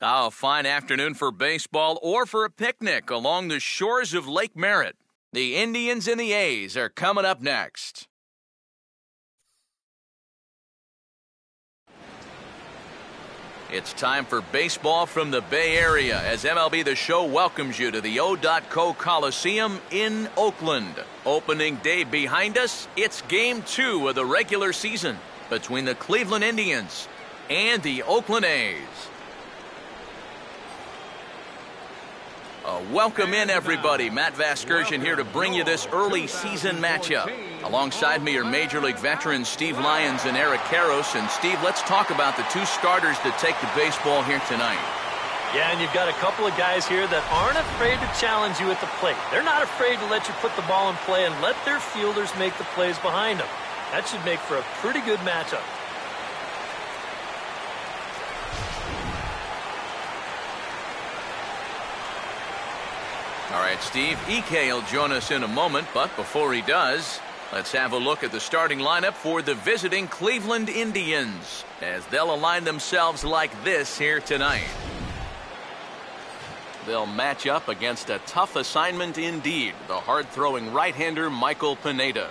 A fine afternoon for baseball or for a picnic along the shores of Lake Merritt. The Indians and the A's are coming up next. It's time for baseball from the Bay Area as MLB The Show welcomes you to the O.co Coliseum in Oakland. Opening day behind us, it's Game 2 of the regular season between the Cleveland Indians and the Oakland A's. Welcome in, everybody. Matt Vasgersian here to bring you this early season matchup. Alongside me are Major League veterans Steve Lyons and Eric Karros. And Steve, let's talk about the two starters that take the baseball here tonight. Yeah, and you've got a couple of guys here that aren't afraid to challenge you at the plate. They're not afraid to let you put the ball in play and let their fielders make the plays behind them. That should make for a pretty good matchup. All right, Steve, EK will join us in a moment, but before he does, let's have a look at the starting lineup for the visiting Cleveland Indians as they'll align themselves like this here tonight. They'll match up against a tough assignment indeed, the hard-throwing right-hander Michael Pineda.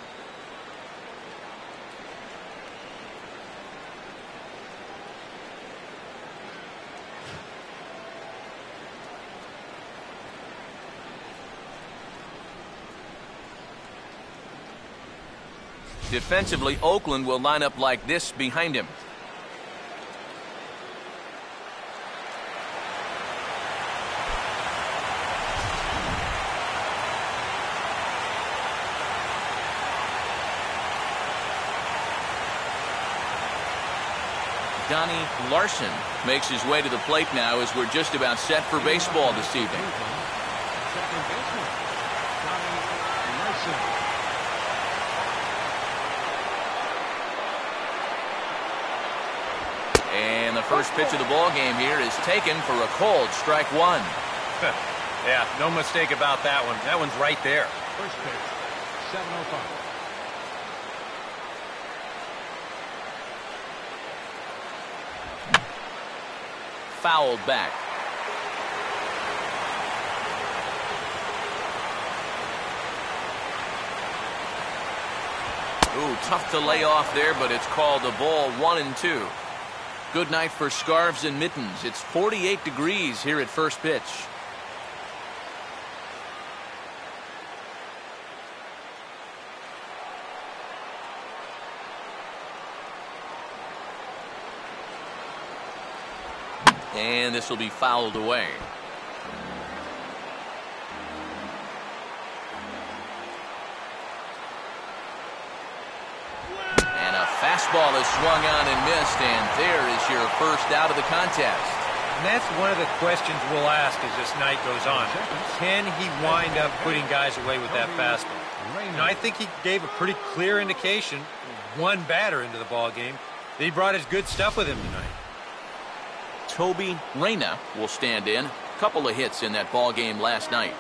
Defensively, Oakland will line up like this behind him. Donnie Larson makes his way to the plate now as we're just about set for baseball this evening. Second baseman, Donnie Larson. And the first pitch of the ball game here is taken for a called strike one. Yeah, no mistake about that one. That one's right there. First pitch, 7:05. Fouled back. Ooh, tough to lay off there, but it's called a ball 1-2. Good night for scarves and mittens. It's 48 degrees here at first pitch. And this will be fouled away. And a fastball is swung on and missed, and there is your first out of the contest. And that's one of the questions we'll ask as this night goes on. Can he wind up putting guys away with that fastball? You know, I think he gave a pretty clear indication, one batter into the ball game, that he brought his good stuff with him tonight. Toby Reyna will stand in. Couple of hits in that ball game last night.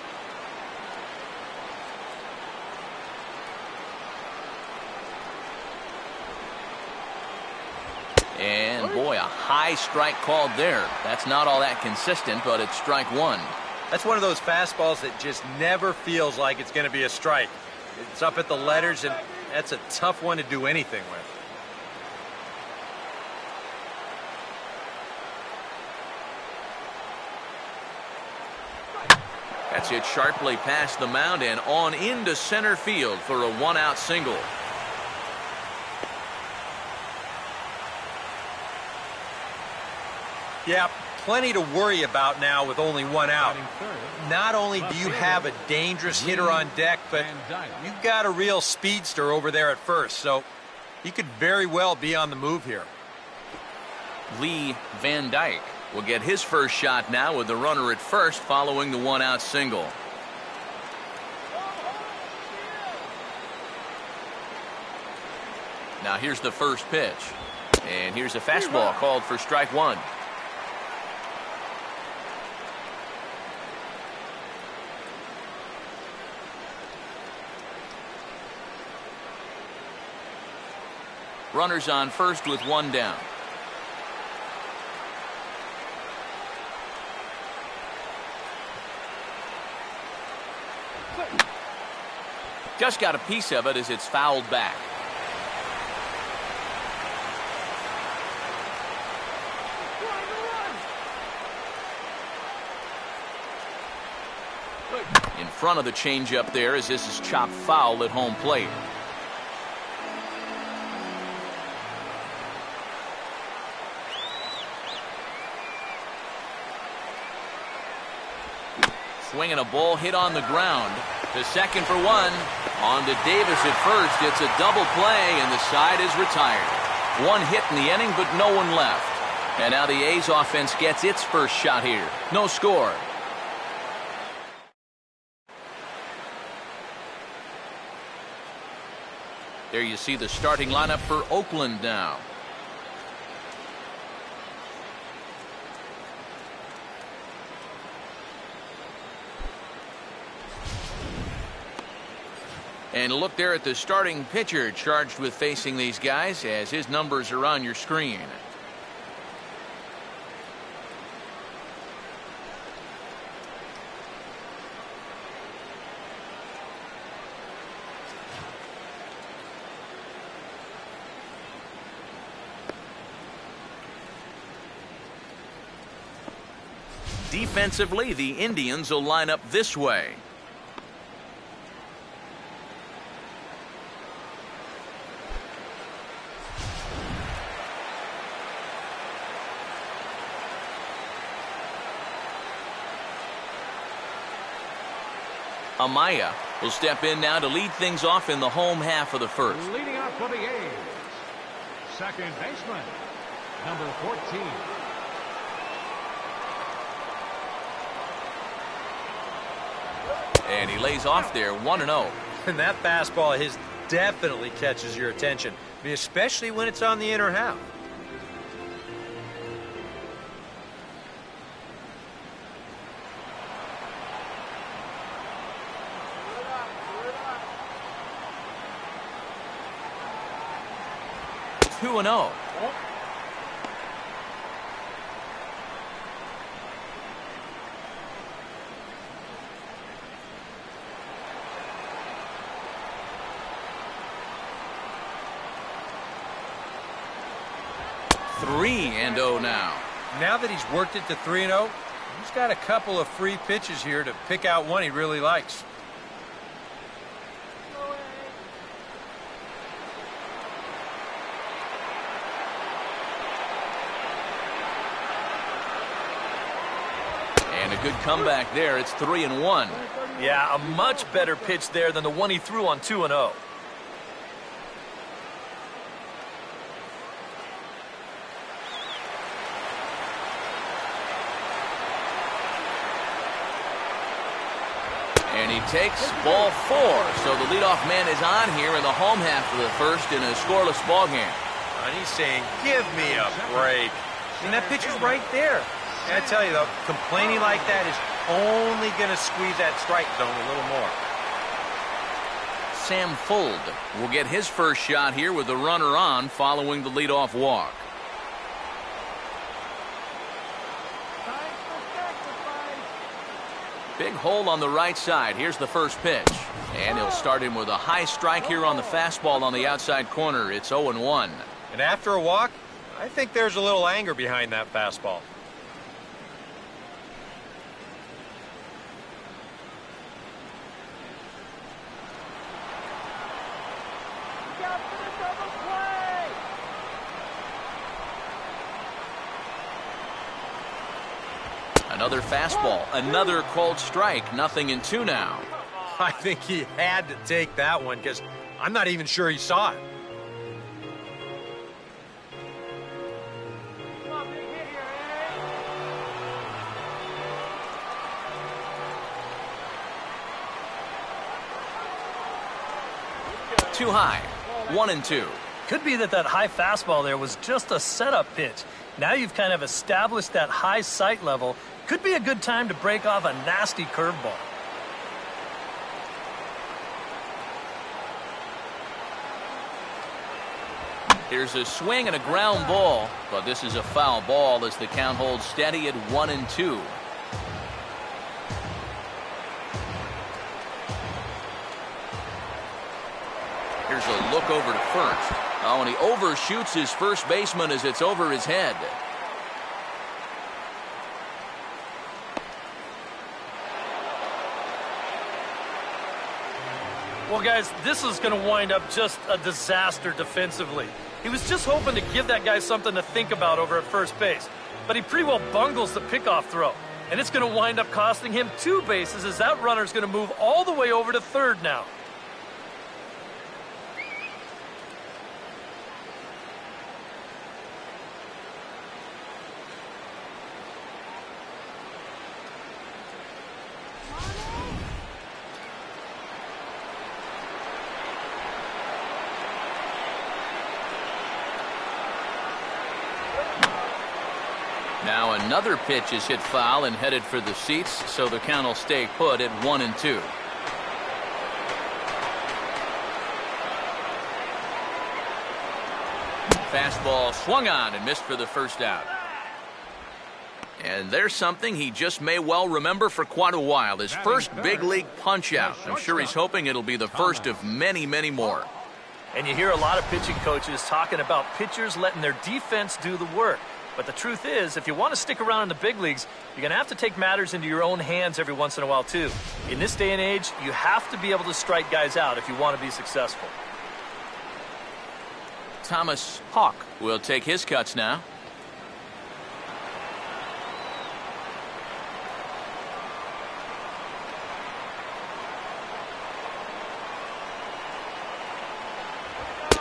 And boy, a high strike called there. That's not all that consistent, but it's strike one. That's one of those fastballs that just never feels like it's going to be a strike. It's up at the letters, and that's a tough one to do anything with. That's hit sharply past the mound and on into center field for a one-out single. Yeah, plenty to worry about now with only one out. Not only do you have a dangerous hitter on deck, but you've got a real speedster over there at first, so he could very well be on the move here. Lee Van Dyke will get his first shot now with the runner at first following the one-out single. Now here's the first pitch. And here's a fastball called for strike one. Runners on first with one down. Just got a piece of it as it's fouled back. In front of the changeup there as this is chopped foul at home plate. Swinging a ball hit on the ground. To second for one. On to Davis at first. It's a double play, and the side is retired. One hit in the inning, but no one left. And now the A's offense gets its first shot here. No score. There you see the starting lineup for Oakland now. And look there at the starting pitcher charged with facing these guys as his numbers are on your screen. Defensively, the Indians will line up this way. Amaya will step in now to lead things off in the home half of the first. Leading off for the A's, second baseman, number 14. And he lays off there 1-0. And that fastball of his definitely catches your attention, especially when it's on the inner half. Two and 0. Three and 0 now. Now that he's worked it to 3-0, he's got a couple of free pitches here to pick out one he really likes. And a good comeback there. It's 3-1. Yeah, a much better pitch there than the one he threw on 2-0. And he takes ball 4. So the leadoff man is on here in the home half of the first in a scoreless ballgame. And he's saying, give me a break. And that pitch is right there. And I tell you, though, complaining like that is only going to squeeze that strike zone a little more. Sam Fuld will get his first shot here with the runner on following the leadoff walk. Big hole on the right side. Here's the first pitch. And he'll start him with a high strike here on the fastball on the outside corner. It's 0-1. And after a walk, I think there's a little anger behind that fastball. Another fastball, another called strike, 0-2 now. I think he had to take that one because I'm not even sure he saw it. Too high, 1-2. Could be that high fastball there was just a setup pitch. Now you've kind of established that high sight level. Could be a good time to break off a nasty curveball. Here's a swing and a ground ball, but this is a foul ball as the count holds steady at 1-2. Here's a look over to first. Oh, and he overshoots his first baseman as it's over his head. Well, guys, this is going to wind up just a disaster defensively. He was just hoping to give that guy something to think about over at first base, but he pretty well bungles the pickoff throw, and it's going to wind up costing him 2 bases as that runner's going to move all the way over to third now. Now another pitch is hit foul and headed for the seats, so the count will stay put at 1-2. Fastball swung on and missed for the first out. And there's something he just may well remember for quite a while. His first big league punch out. I'm sure he's hoping it'll be the first of many, many more. And you hear a lot of pitching coaches talking about pitchers letting their defense do the work. But the truth is, if you want to stick around in the big leagues, you're going to have to take matters into your own hands every once in a while, too. In this day and age, you have to be able to strike guys out if you want to be successful. Thomas Hawk will take his cuts now.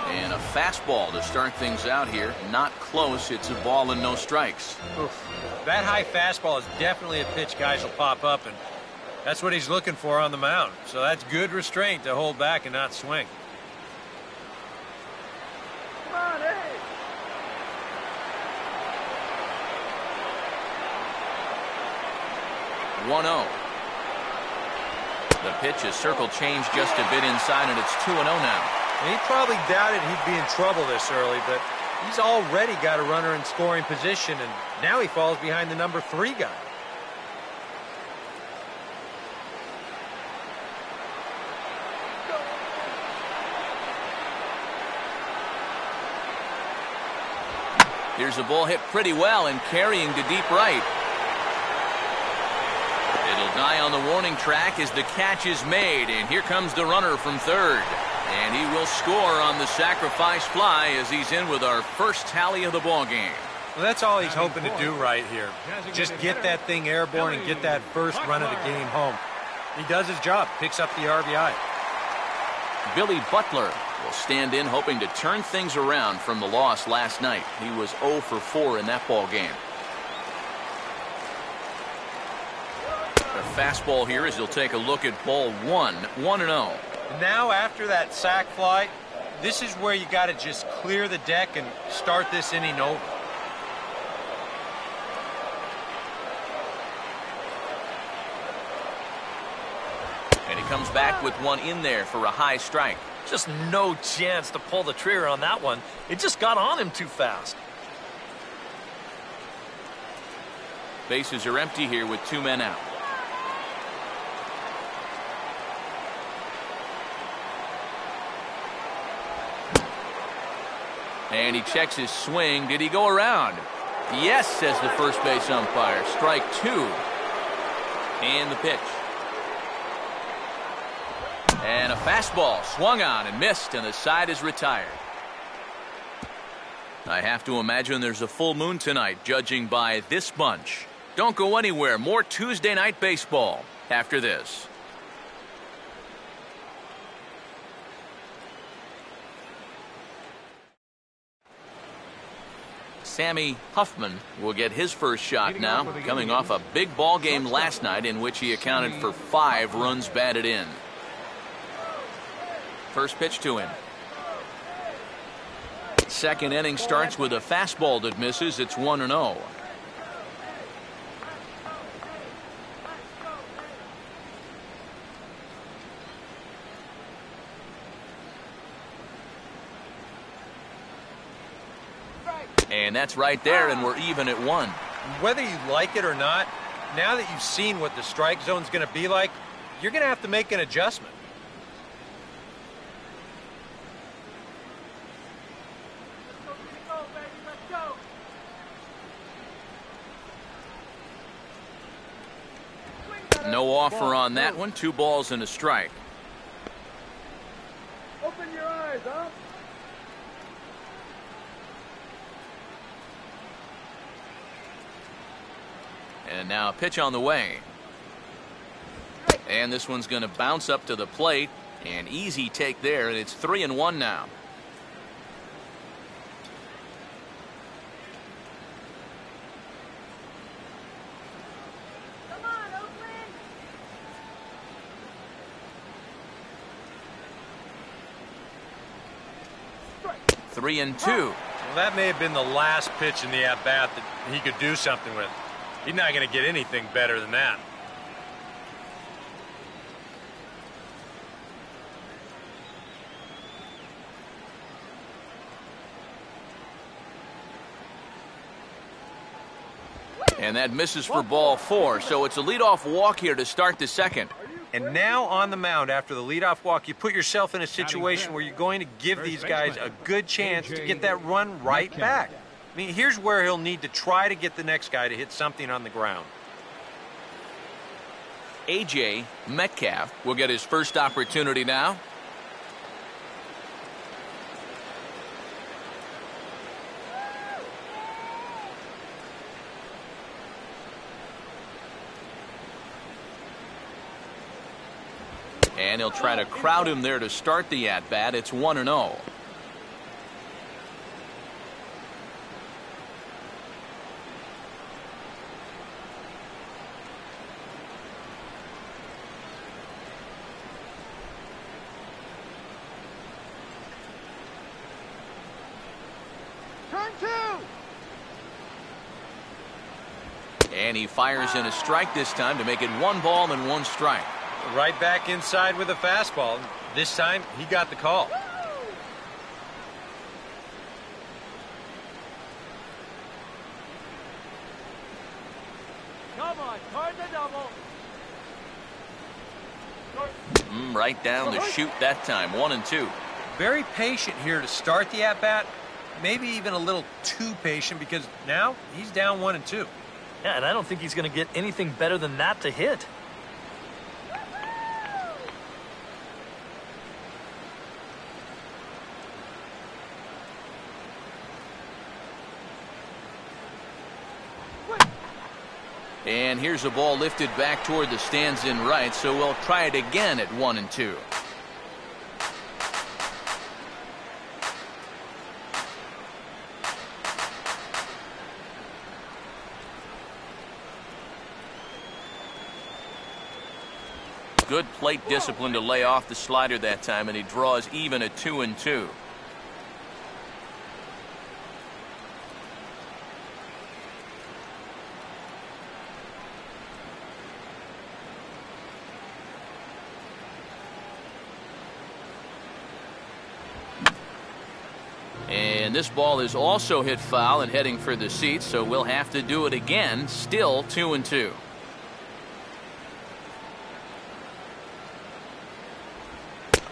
And a fastball to start things out here. Not close. It's a ball and no strikes. Oof. That high fastball is definitely a pitch guys will pop up, and that's what he's looking for on the mound. So that's good restraint to hold back and not swing. Come on, hey. The pitch is circle changed just a bit inside, and it's 2-0 now. And he probably doubted he'd be in trouble this early, but he's already got a runner in scoring position, and now he falls behind the number 3 guy. Here's a ball hit pretty well and carrying to deep right. It'll die on the warning track as the catch is made, and here comes the runner from third. And he will score on the sacrifice fly as he's in with our first tally of the ball game. Well, that's all he's hoping to do right here. Just get that thing airborne and get that first run of the game home. He does his job, picks up the RBI. Billy Butler will stand in hoping to turn things around from the loss last night. He was 0 for 4 in that ball game. A fastball here as he'll take a look at ball 1, 1-0. Now after that sac fly, this is where you got to just clear the deck and start this inning over. And he comes back with one in there for a high strike. Just no chance to pull the trigger on that one. It just got on him too fast. Bases are empty here with 2 men out. And he checks his swing. Did he go around? Yes, says the first base umpire. Strike 2. And the pitch. And a fastball swung on and missed, and the side is retired. I have to imagine there's a full moon tonight, judging by this bunch. Don't go anywhere. More Tuesday night baseball after this. Sammy Huffman will get his first shot now, coming off a big ball game last night in which he accounted for 5 runs batted in. First pitch to him. Second inning starts with a fastball that misses. It's 1-0. And that's right there, and we're even at 1. Whether you like it or not, now that you've seen what the strike zone's going to be like, you're going to have to make an adjustment. No offer on that one. 2 balls and a strike. Open your eyes, huh? And now a pitch on the way. And this one's going to bounce up to the plate. An easy take there, and it's 3-1 now. Come on, Oakland. 3-2. Well, that may have been the last pitch in the at-bat that he could do something with. He's not going to get anything better than that. And that misses for ball 4, so it's a leadoff walk here to start the second. And now on the mound after the leadoff walk, you put yourself in a situation where you're going to give these guys a good chance to get that run right back. I mean, here's where he'll need to try to get the next guy to hit something on the ground. A.J. Metcalf will get his first opportunity now. And he'll try to crowd him there to start the at-bat. It's 1-0. Turn 2. And he fires in a strike this time to make it 1 ball and 1 strike. Right back inside with a fastball. This time, he got the call. Come on, turn the double. Right down the chute that time. 1-2. Very patient here to start the at-bat. Maybe even a little too patient because now he's down 1-2. Yeah, and I don't think he's going to get anything better than that to hit. And here's a ball lifted back toward the stands in right, so we'll try it again at 1-2. Good plate discipline to lay off the slider that time, and he draws even at 2-2. And this ball is also hit foul and heading for the seats, so we'll have to do it again. Still 2-2.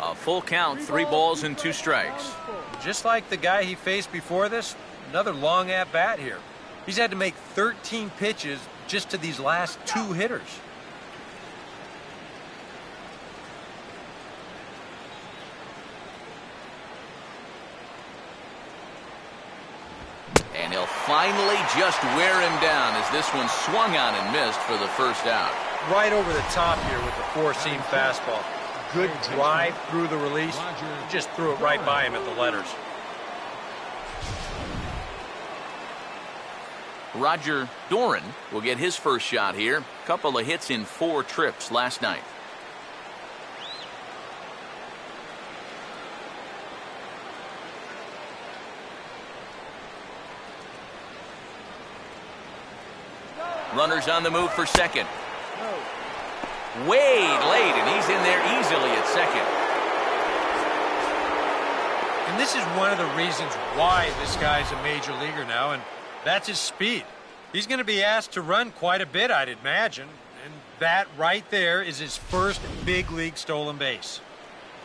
A full count, 3 balls and 2 strikes. Just like the guy he faced before this, another long at-bat here. He's had to make 13 pitches just to these last 2 hitters. And he'll finally just wear him down as this one swung on and missed for the first out. Right over the top here with the 4-seam fastball. Good drive through the release. Just threw it right by him at the letters. Roger Doran will get his first shot here. Couple of hits in 4 trips last night. Runners on the move for second. Way late, and he's in there easily at second. And this is one of the reasons why this guy's a major leaguer now, and that's his speed. He's going to be asked to run quite a bit, I'd imagine. And that right there is his first big league stolen base.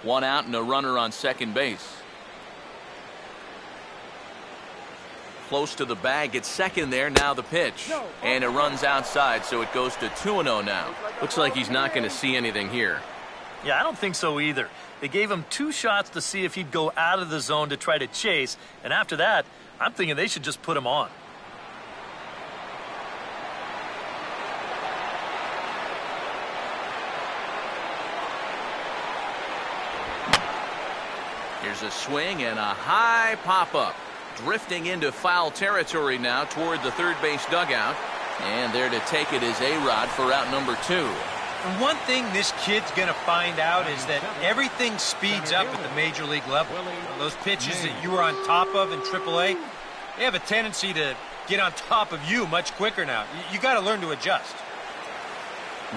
1 out and a runner on second base. close to the bag. It's second there. Now the pitch. And it runs outside, so it goes to 2-0 now. Looks like he's not going to see anything here. Yeah, I don't think so either. They gave him 2 shots to see if he'd go out of the zone to try to chase. And after that, I'm thinking they should just put him on. Here's a swing and a high pop-up. Drifting into foul territory now toward the third base dugout. And there to take it is A-Rod for out number 2. And one thing this kid's going to find out is that everything speeds up at the major league level. Those pitches that you were on top of in AAA, they have a tendency to get on top of you much quicker now. You got to learn to adjust.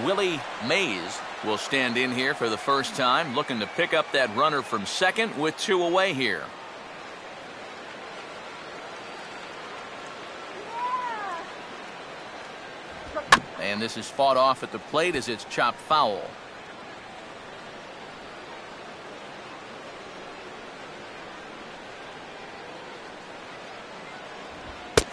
Willie Mays will stand in here for the first time, looking to pick up that runner from second with 2 away here. And this is fought off at the plate as it's chopped foul.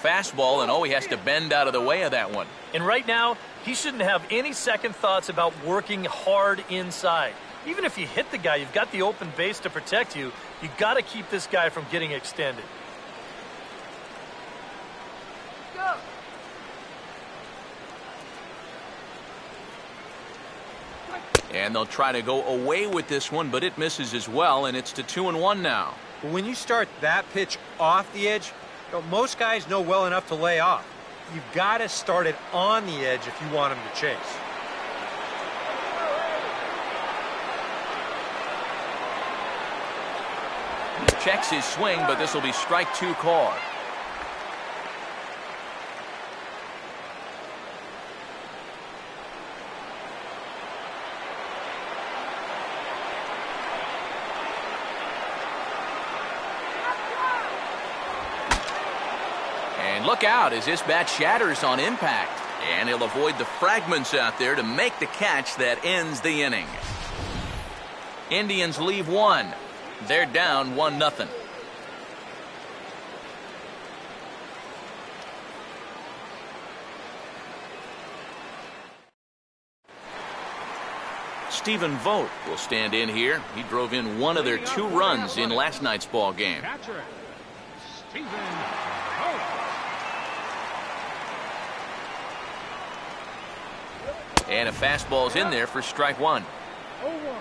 Fastball, and he has to bend out of the way of that one. And right now, he shouldn't have any second thoughts about working hard inside. Even if you hit the guy, you've got the open base to protect you. You've got to keep this guy from getting extended. Go. And they'll try to go away with this one, but it misses as well, and it's to 2-1 now. But when you start that pitch off the edge, most guys know well enough to lay off. You've got to start it on the edge if you want him to chase. Checks his swing, but this will be strike 2 call. And look out as this bat shatters on impact. And he'll avoid the fragments out there to make the catch that ends the inning. Indians leave 1. They're down 1-0. Stephen Vogt will stand in here. He drove in one of their 2 runs in last night's ball game. Catcher, Stephen Vogt. And a fastball's in there for strike 1. 0-1.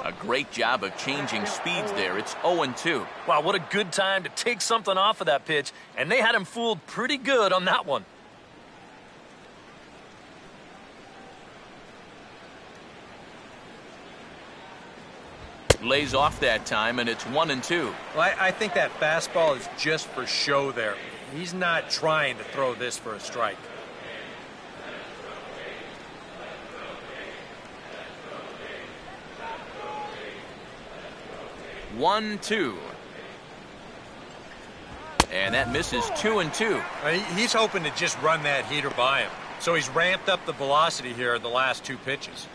A great job of changing speeds there. It's 0-2. Wow, what a good time to take something off of that pitch. And they had him fooled pretty good on that one. Lays off that time, and it's 1-2. Well, I think that fastball is just for show there. He's not trying to throw this for a strike. One, 2. And that misses 2-2. He's hoping to just run that heater by him. So he's ramped up the velocity here in the last 2 pitches.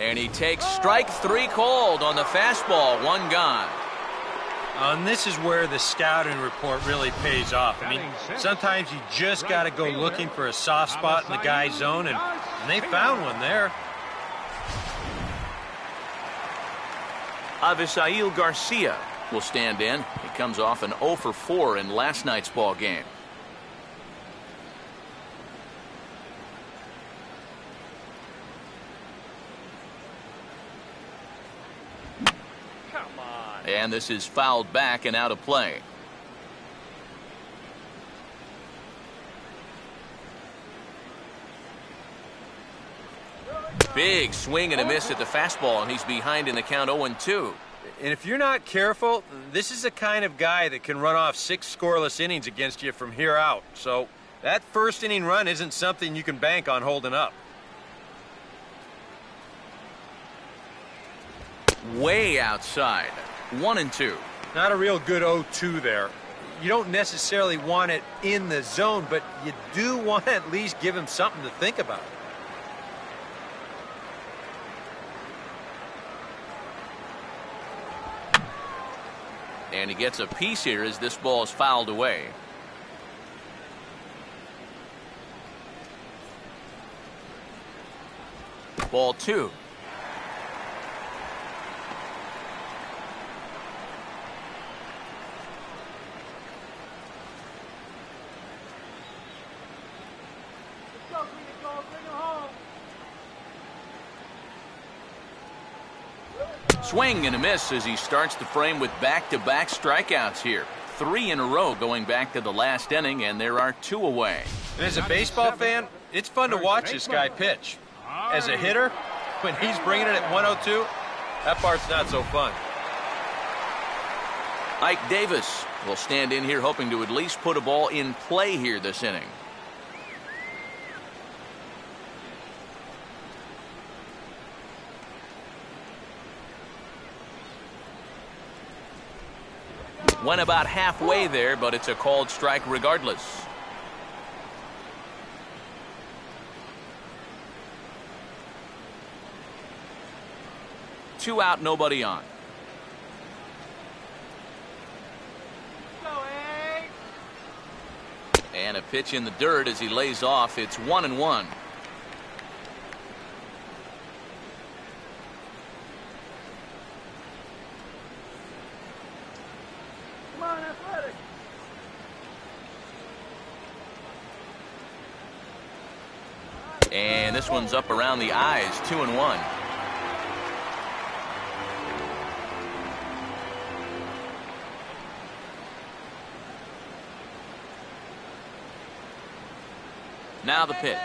And he takes strike 3 called on the fastball. 1 gone. And this is where the scouting report really pays off. I mean, sometimes you just got to go looking for a soft spot in the guy's zone, and they found one there. Avisail Garcia will stand in. He comes off an 0 for 4 in last night's ball game. And this is fouled back and out of play. Big swing and a miss at the fastball, and he's behind in the count 0-2. And if you're not careful, this is the kind of guy that can run off 6 scoreless innings against you from here out. So That first inning run isn't something you can bank on holding up. Way outside. 1-2. Not a real good 0-2 there. You don't necessarily want it in the zone, but you do want to at least give him something to think about. And he gets a piece here as this ball is fouled away. Ball 2. Swing and a miss as he starts the frame with back-to-back strikeouts here. 3 in a row going back to the last inning, and there are 2 away. And as a baseball fan, it's fun to watch this guy pitch. As a hitter, when he's bringing it at 102, that part's not so fun. Ike Davis will stand in here hoping to at least put a ball in play here this inning. Went about halfway there, but it's a called strike regardless. Two out, nobody on. And a pitch in the dirt as he lays off. It's 1-1. Come on, Athletic. And this one's up around the eyes. 2-1. Now the pitch.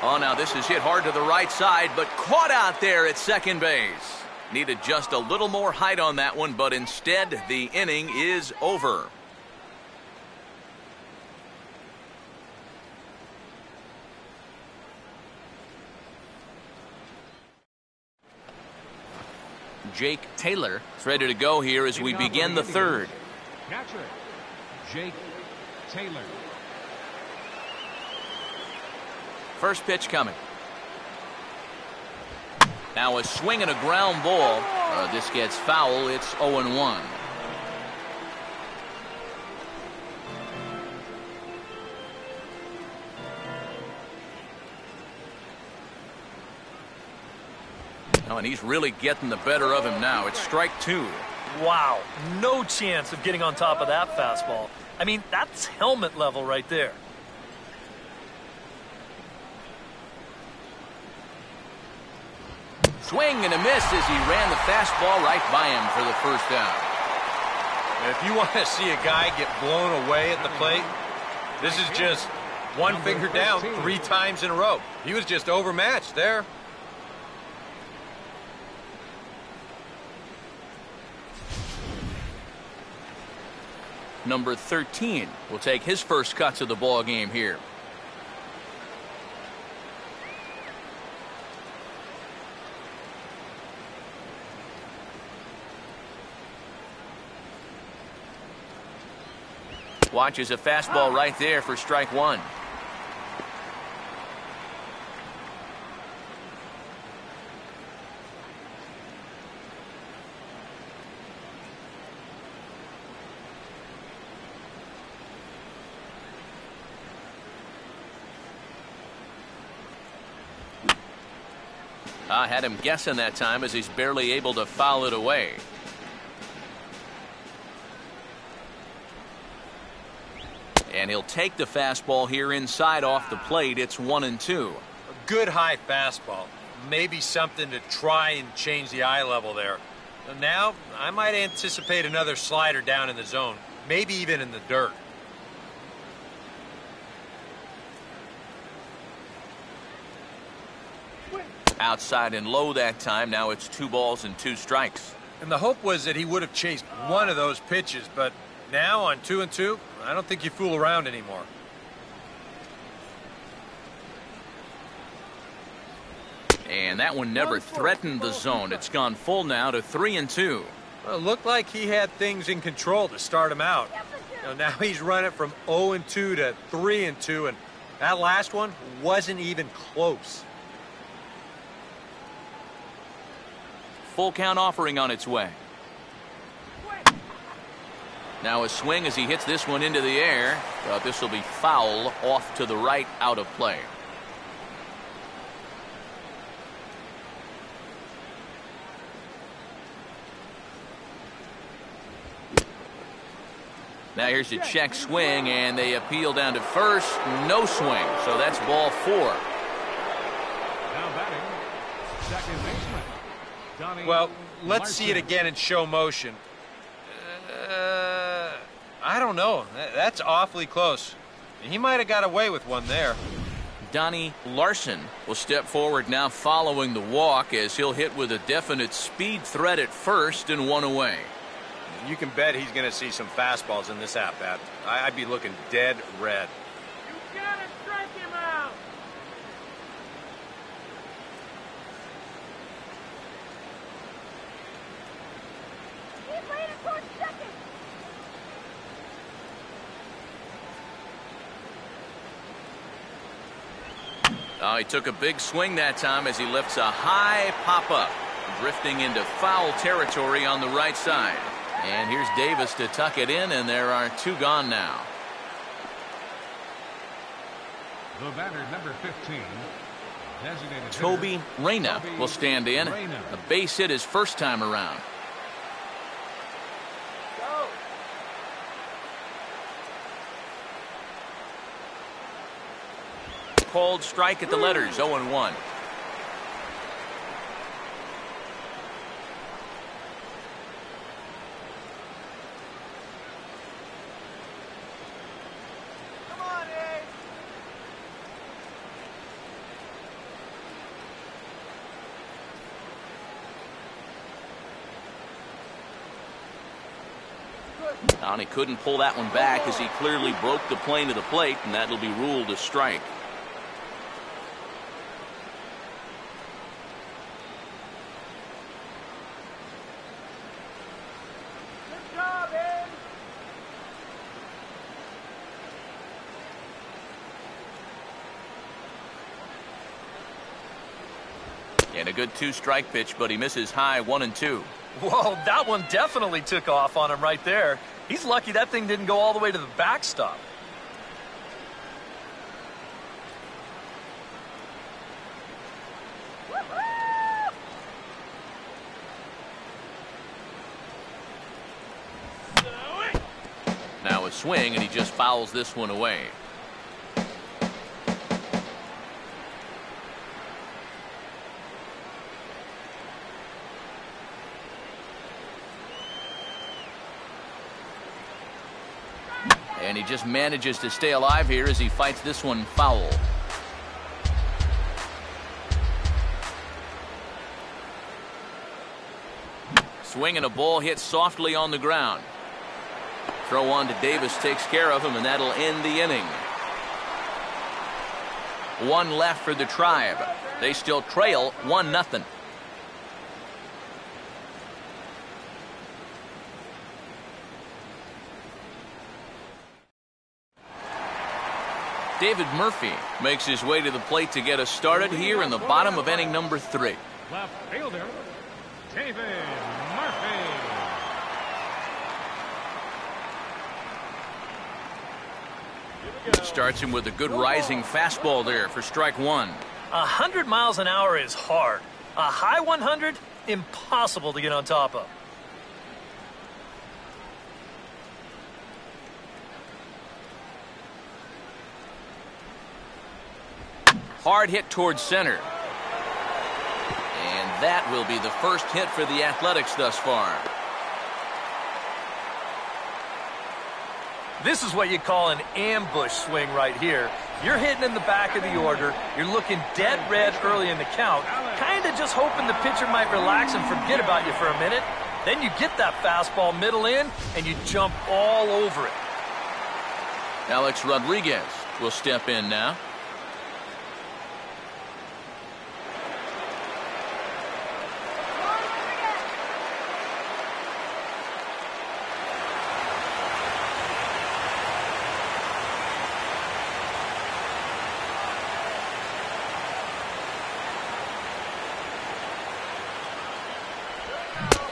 Oh, now this is hit hard to the right side, but caught out there at second base. Needed just a little more height on that one, but instead the inning is over. Jake Taylor is ready to go here as we begin the third. Catcher, Jake Taylor. First pitch coming. Now a swing and a ground ball. This gets foul. It's 0-1. Oh, and he's really getting the better of him now. It's strike 2. Wow, no chance of getting on top of that fastball. I mean, that's helmet level right there. Swing and a miss as he ran the fastball right by him for the first down. And if you want to see a guy get blown away at the plate, this is just one finger down 3 times in a row. He was just overmatched there. Number 13 will take his first cuts of the ball game here. Watches a fastball right there for strike 1. I had him guessing that time as he's barely able to foul it away. And he'll take the fastball here inside off the plate. It's 1-2. A good high fastball. Maybe something to try and change the eye level there. And now I might anticipate another slider down in the zone, maybe even in the dirt. Outside and low that time. Now it's 2 balls and 2 strikes. And the hope was that he would have chased one of those pitches, but Now on 2-2, I don't think you fool around anymore. And that one never threatened the zone. It's gone full now to 3-2. Well, it looked like he had things in control to start him out. Now he's running from 0-2 to 3-2, and that last one wasn't even close. Full count offering on its way. Now a swing as he hits this one into the air, but this will be foul off to the right, out of play. Now here's a check swing, and they appeal down to first. No swing, so that's ball 4. Now batting, second baseman. Donnie Well, let's Larson. see it again in show motion. I don't know. That's awfully close. He might have got away with one there. Donnie Larson will step forward now following the walk as he'll hit with a definite speed threat at first and one away. You can bet he's going to see some fastballs in this at-bat. I'd be looking dead red. You gotta strike him out. He's leaning towards second. Oh, he took a big swing that time as he lifts a high pop-up, drifting into foul territory on the right side. And here's Davis to tuck it in, and there are 2 gone now. The batter, number 15. Designated Toby hitter, Reyna Toby will stand in. Reyna. A base hit his first time around. Go. Called strike at the letters, 0-1. Come on, Abe. And he couldn't pull that one back as he clearly broke the plane of the plate, and that'll be ruled a strike. Good job, Abe. And a good 2-strike pitch, but he misses high 1-2. Whoa, that one definitely took off on him right there. He's lucky that thing didn't go all the way to the backstop. Now a swing, and he just fouls this one away. And he just manages to stay alive here as he fights this one foul. Swing and a ball hit softly on the ground. Throw on to Davis takes care of him, and that'll end the inning. 1 left for the Tribe. They still trail 1-0. David Murphy makes his way to the plate to get us started here in the bottom of inning number 3. Left fielder, David Murphy. Starts him with a good rising fastball there for strike 1. 100 miles an hour is hard. A high 100, impossible to get on top of. Hard hit towards center. And that will be the first hit for the Athletics thus far. This is what you call an ambush swing right here. You're hitting in the back of the order. You're looking dead red early in the count, kind of just hoping the pitcher might relax and forget about you for a minute. Then you get that fastball middle in, and you jump all over it. Alex Rodriguez will step in now.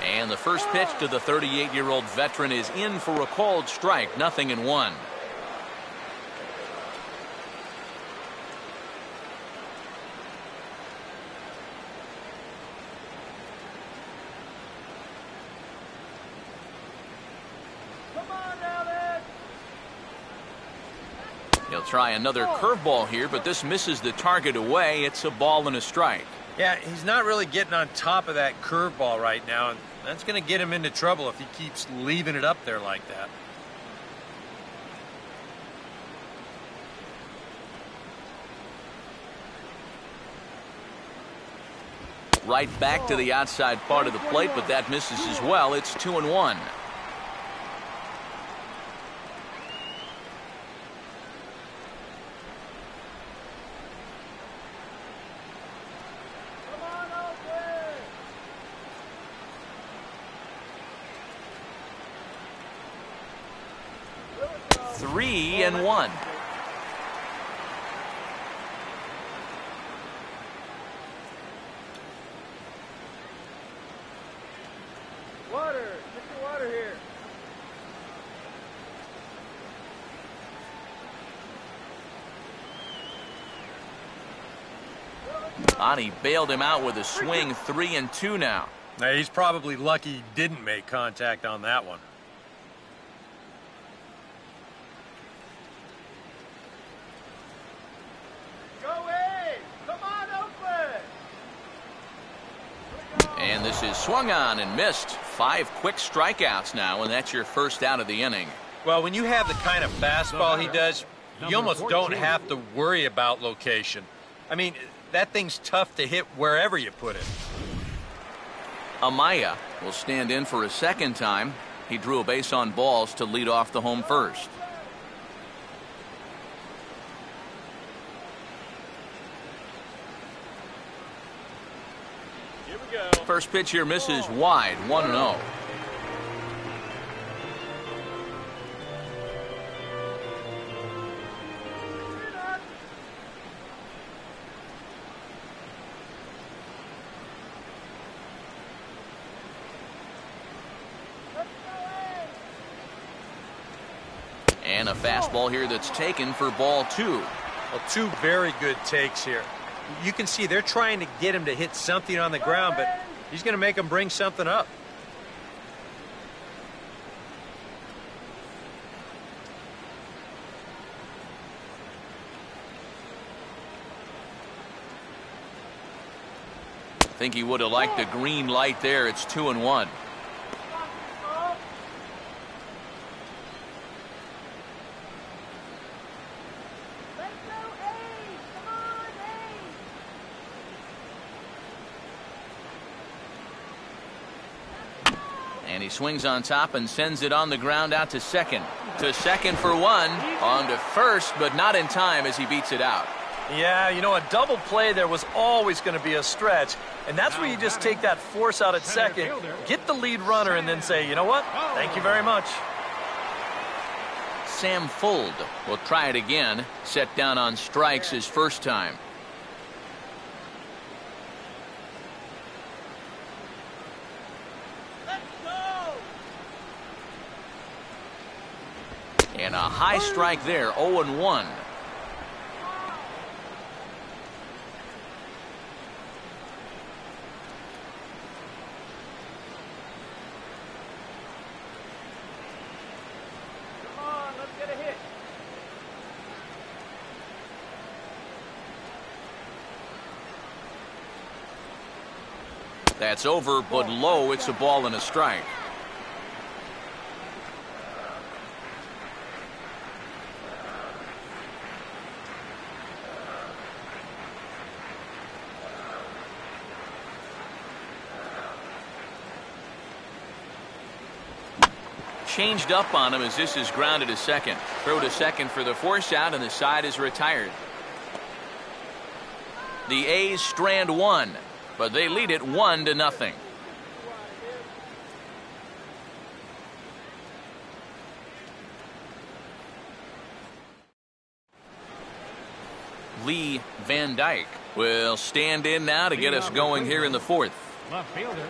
And the first pitch to the 38-year-old veteran is in for a called strike, 0-1. Come on, Alex! He'll try another curveball here, but this misses the target away. It's a ball and a strike. Yeah, he's not really getting on top of that curveball right now, and that's going to get him into trouble if he keeps leaving it up there like that. Right back to the outside part of the plate, but that misses as well. It's 2-1. Three and one. Water! Get your water here. Ani bailed him out with a swing. 3-2 now. Now, he's probably lucky he didn't make contact on that one. And this is swung on and missed. 5 quick strikeouts now, and that's your first out of the inning. Well, when you have the kind of fastball he does, you almost don't have to worry about location. I mean, that thing's tough to hit wherever you put it. Amaya will stand in for a second time. He drew a base on balls to lead off the home first. First pitch here misses wide, 1-0. And a fastball here that's taken for ball 2. Well, 2 very good takes here. You can see they're trying to get him to hit something on the ground, but he's going to make him bring something up. Think he would have liked the green light there. It's 2-1. And he swings on top and sends it on the ground out to second. To second for 1. On to first, but not in time as he beats it out. Yeah, you know, a double play there was always going to be a stretch. And that's where you just take that force out at second, get the lead runner, and then say, you know what? Thank you very much. Sam Fuld will try it again. Set down on strikes his first time. And a high strike there, 0-1. Come on, let's get a hit. That's over, but low. It's a ball and a strike. changed up on him as this is grounded to second. Throw to second for the force out, and the side is retired. The A's strand one, but they lead it 1-0. Lee Van Dyke will stand in now to get us going here in the fourth. Left fielder,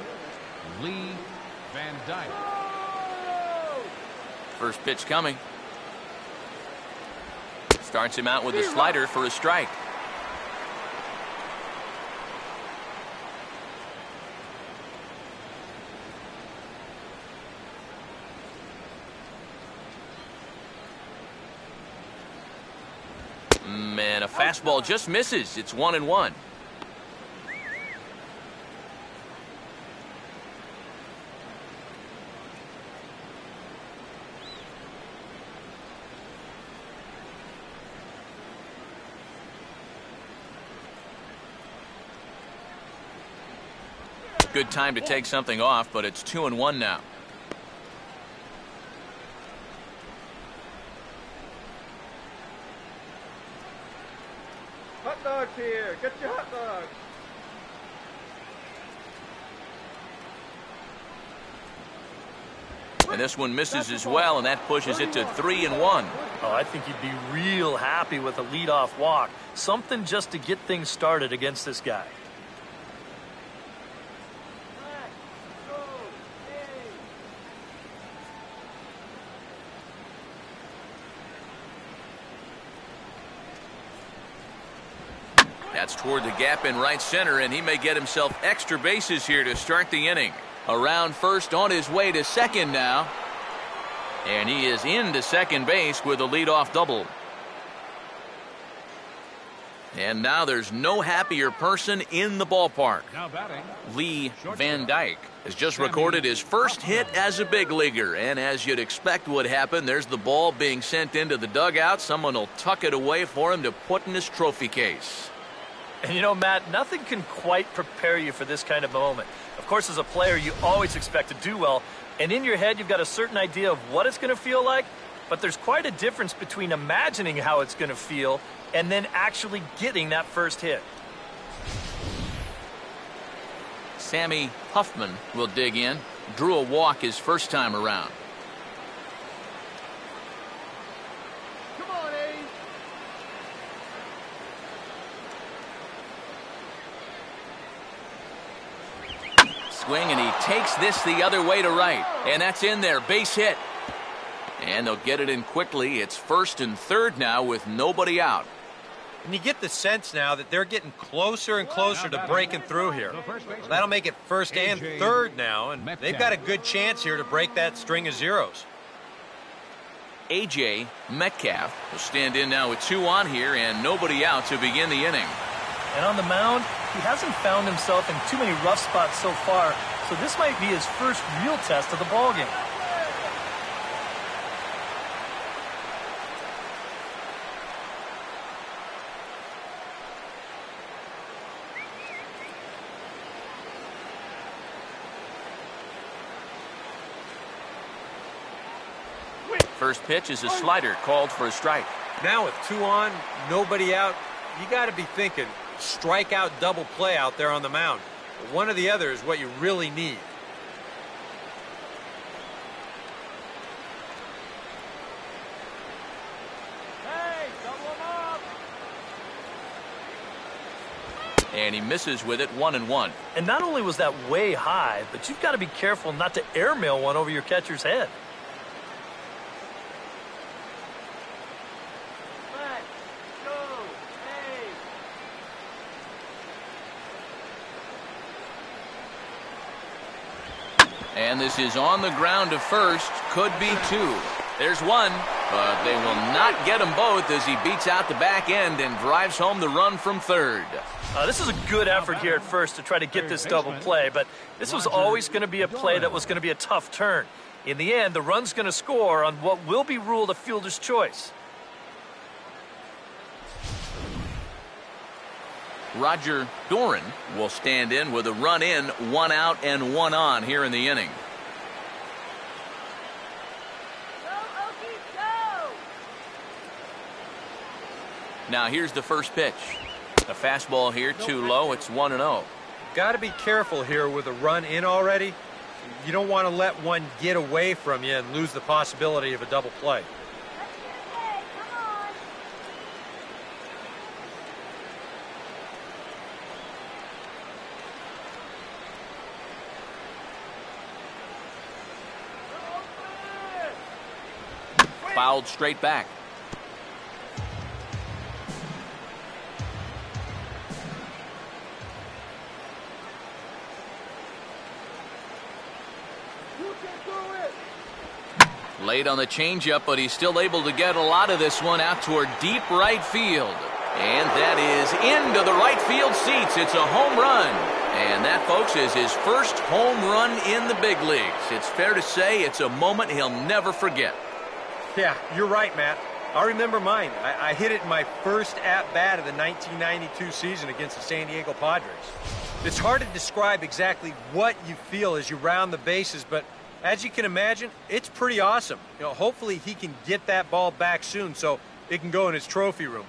Lee Van Dyke. First pitch coming. Starts him out with a slider for a strike. Man, a fastball just misses. It's 1-1. Good time to take something off, but it's 2-1 now. Hot dogs here. Get your hot dogs. And this one misses as well, and that pushes it to 3-1. Oh, I think he'd be real happy with a leadoff walk. Something just to get things started against this guy. That's toward the gap in right center, and he may get himself extra bases here to start the inning. Around first, on his way to second now. And he is into second base with a leadoff double. And now there's no happier person in the ballpark. Now batting, Lee Van Dyke has just recorded his first hit as a big leaguer. And as you'd expect would happen, there's the ball being sent into the dugout. Someone will tuck it away for him to put in his trophy case. And you know, Matt, nothing can quite prepare you for this kind of moment. Of course, as a player, you always expect to do well. And in your head, you've got a certain idea of what it's going to feel like. But there's quite a difference between imagining how it's going to feel and then actually getting that first hit. Sammy Huffman will dig in. Drew a walk his first time around. Come on, A's. Swing, and he takes this the other way to right. And that's in there. Base hit. And they'll get it in quickly. It's first and third now with nobody out. And you get the sense now that they're getting closer and closer to breaking through here. Well, that'll make it first and third now, and they've got a good chance here to break that string of zeros. A.J. Metcalf will stand in now with 2 on here and nobody out to begin the inning. And on the mound, he hasn't found himself in too many rough spots so far, so this might be his first real test of the ballgame. First pitch is a slider called for a strike. Now with 2 on, nobody out, you got to be thinking strikeout double play out there on the mound. One or the other is what you really need. Hey, double them up. And he misses with it, 1-1. And not only was that way high, but you've got to be careful not to airmail one over your catcher's head. Let's go, A's. And this is on the ground to first. Could be 2. There's 1, but they will not get them both as he beats out the back end and drives home the run from third. This is a good effort here at first to try to get this double play, but this was always going to be a play that was going to be a tough turn. In the end, the run's going to score on what will be ruled a fielder's choice. Roger Doran will stand in with a run in, 1 out and 1 on here in the inning. Now here's the first pitch. A fastball here, too low. It's 1-0. Got to be careful here with a run in already. You don't want to let one get away from you and lose the possibility of a double play. Fouled straight back. Late on the changeup, but he's still able to get a lot of this one out toward deep right field. And that is into the right field seats. It's a home run. And that, folks, is his first home run in the big leagues. It's fair to say it's a moment he'll never forget. Yeah, you're right, Matt. I remember mine. I hit it in my first at-bat of the 1992 season against the San Diego Padres. It's hard to describe exactly what you feel as you round the bases, but as you can imagine, it's pretty awesome. Hopefully he can get that ball back soon so it can go in his trophy room.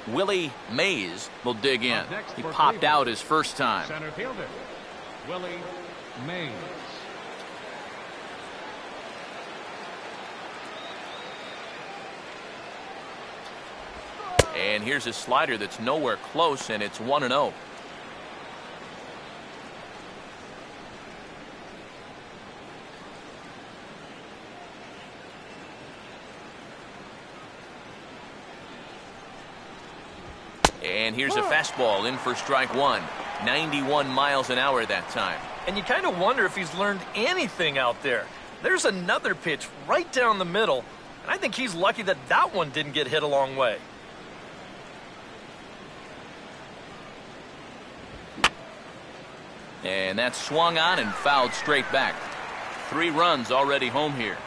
Willie Mays will dig in. He popped out his first time. Center fielder, Willie Mays. And here's a slider that's nowhere close, and it's 1-0. And here's a fastball in for strike one. 91 miles an hour that time. And you kind of wonder if he's learned anything out there. There's another pitch right down the middle, and I think he's lucky that that one didn't get hit a long way. And that's swung on and fouled straight back. 3 runs already home here.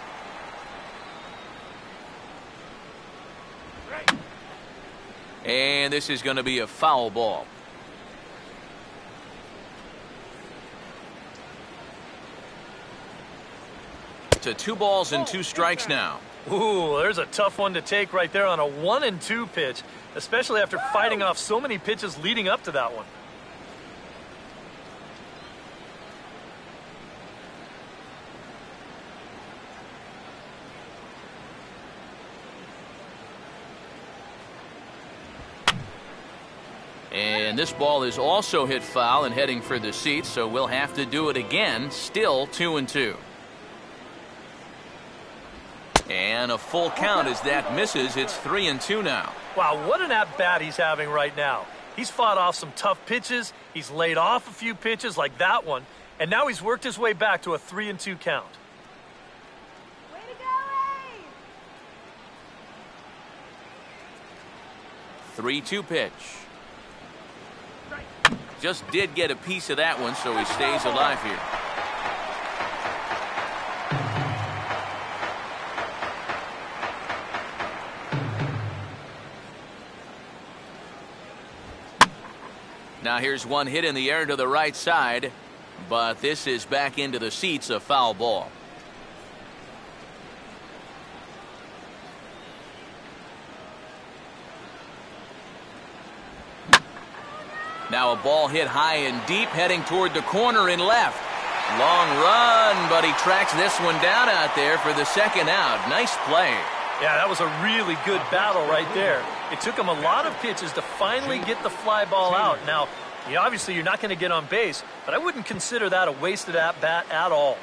And this is going to be a foul ball. To 2 balls and 2 strikes now. Ooh, there's a tough one to take right there on a 1-2 pitch, especially after fighting off so many pitches leading up to that one. And this ball is also hit foul and heading for the seats, so we'll have to do it again. Still 2-2. And a full count as that misses. It's 3-2 now. Wow, what an at-bat he's having right now. He's fought off some tough pitches. He's laid off a few pitches like that one. And now he's worked his way back to a 3-2 count. Way to go, A's! 3-2 pitch. Just did get a piece of that one, so he stays alive here. Now here's one hit in the air to the right side, but this is back into the seats, a foul ball. Now a ball hit high and deep, heading toward the corner in left. Long run, but he tracks this one down out there for the second out. Nice play. Yeah, that was a really good battle right there. It took him a lot of pitches to finally get the fly ball out. Now, obviously you're not going to get on base, but I wouldn't consider that a wasted at-bat at all.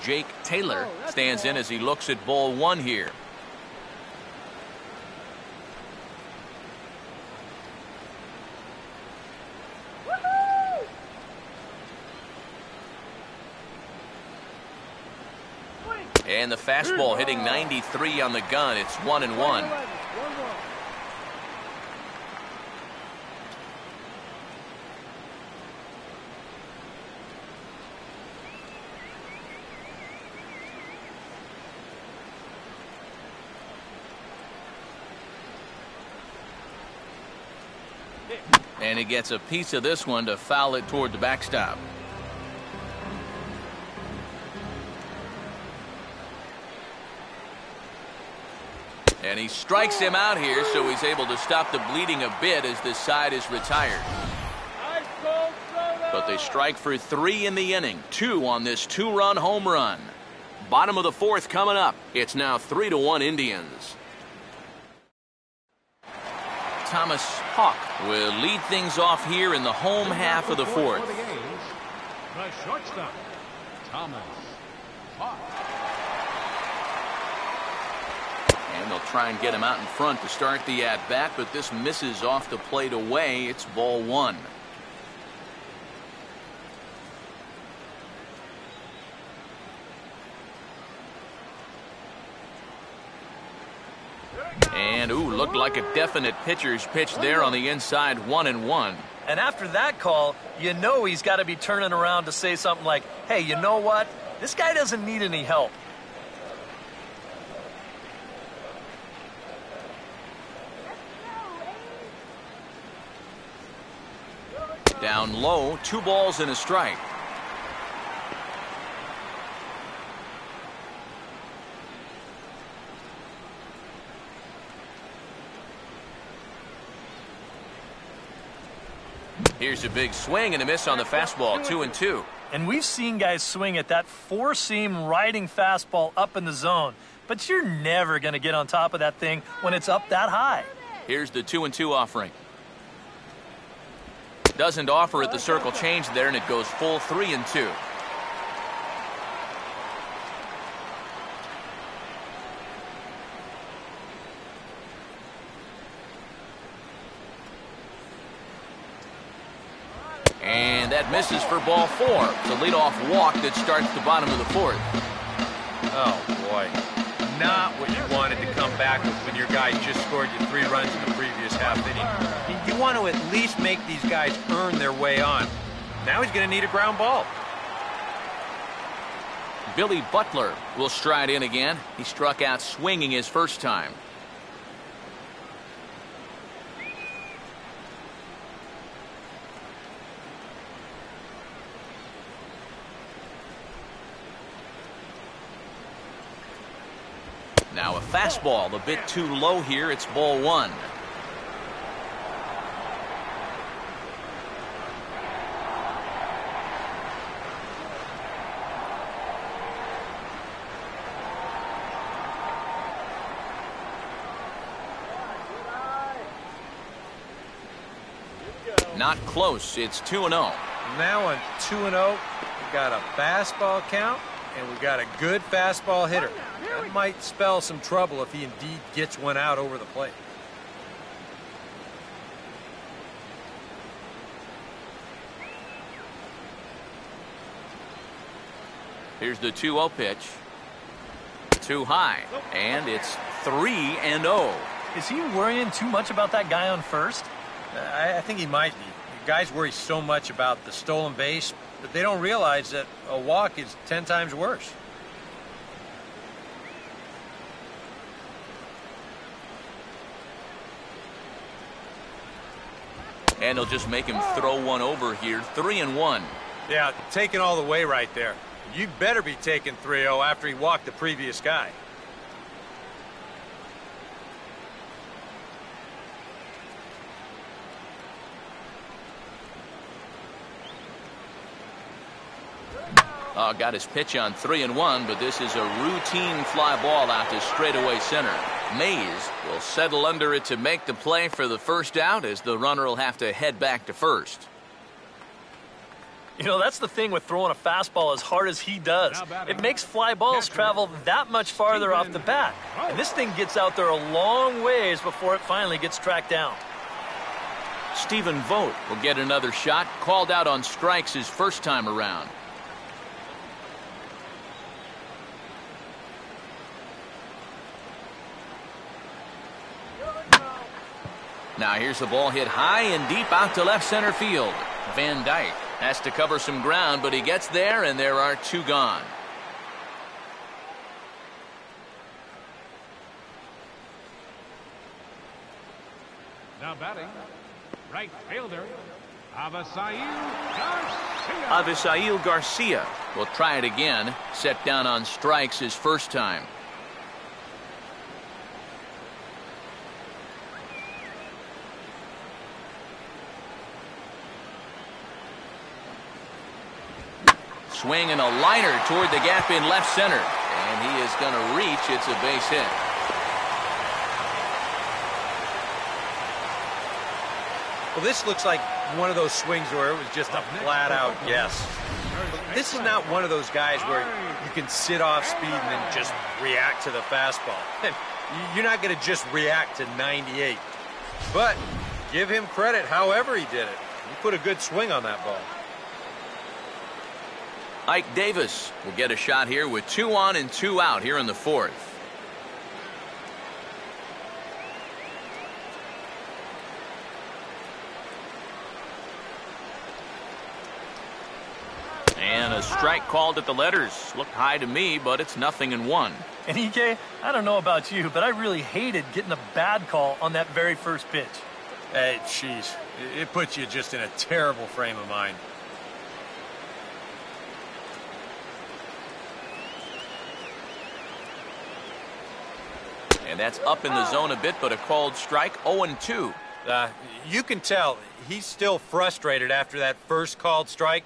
Jake Taylor stands in as he looks at ball one here. And the fastball hitting 93 on the gun. It's 1-1. And he gets a piece of this one to foul it toward the backstop. And he strikes him out here, so he's able to stop the bleeding a bit as this side is retired. But they strike for 3 in the inning. 2 on this 2-run home run. Bottom of the 4th coming up. It's now 3-1 Indians. Thomas Hawk will lead things off here in the home half of the 4th. The shortstop, Thomas Hawk. And they'll try and get him out in front to start the at-bat, but this misses off the plate away. It's ball 1. And, ooh, looked like a definite pitcher's pitch there on the inside, 1-1. And after that call, you know he's got to be turning around to say something like, hey, you know what? This guy doesn't need any help. Down low, 2 balls and a strike. Here's a big swing and a miss on the fastball, 2-2. And we've seen guys swing at that 4-seam riding fastball up in the zone, but you're never going to get on top of that thing when it's up that high. Here's the 2-2 offering. Doesn't offer at the circle change there, and it goes full 3-2. And that misses for ball 4. The leadoff walk that starts the bottom of the 4th. Oh, boy. Not what you wanted to come back with when your guy just scored you 3 runs in the previous half inning. You want to at least make these guys earn their way on. Now he's going to need a ground ball. Billy Butler will stride in again. He struck out swinging his first time. Now a fastball, a bit too low here. It's ball 1. Not close. It's 2-0. Now on 2-0, we got a fastball count, and we got a good fastball hitter. That might spell some trouble if he indeed gets one out over the plate. Here's the 2-0 pitch. Too high, and it's 3-0. Is he worrying too much about that guy on first? I think he might be. Guys worry so much about the stolen base, but they don't realize that a walk is 10 times worse. And he'll just make him throw one over here. 3-1. Yeah, taking all the way right there. You'd better be taking 3-0 after he walked the previous guy. Got his pitch on 3-1, but this is a routine fly ball out to straightaway center. Mays will settle under it to make the play for the first out, as the runner will have to head back to first. You know, that's the thing with throwing a fastball as hard as he does. It makes fly balls travel that much farther off the bat. And this thing gets out there a long ways before it finally gets tracked down. Stephen Vogt will get another shot, called out on strikes his first time around. Now here's the ball hit high and deep out to left center field. Van Dyke has to cover some ground, but he gets there, and there are 2 gone. Now batting, Right fielder, Garcia. Avisail Garcia will try it again. Set down on strikes his first time. Swing and a liner toward the gap in left center. And he is going to reach. It's a base hit. Well, this looks like one of those swings where it was just a flat-out guess. This is not one of those guys where you can sit off speed and then just react to the fastball. You're not going to just react to 98. But give him credit however he did it. He put a good swing on that ball. Ike Davis will get a shot here with 2 on and 2 out here in the fourth. And a strike called at the letters. Looked high to me, but it's 0-1. And EK, I don't know about you, but I really hated getting a bad call on that very first pitch. Hey, jeez. It puts you just in a terrible frame of mind. And that's up in the zone a bit, but a called strike. 0-2. You can tell he's still frustrated after that first called strike.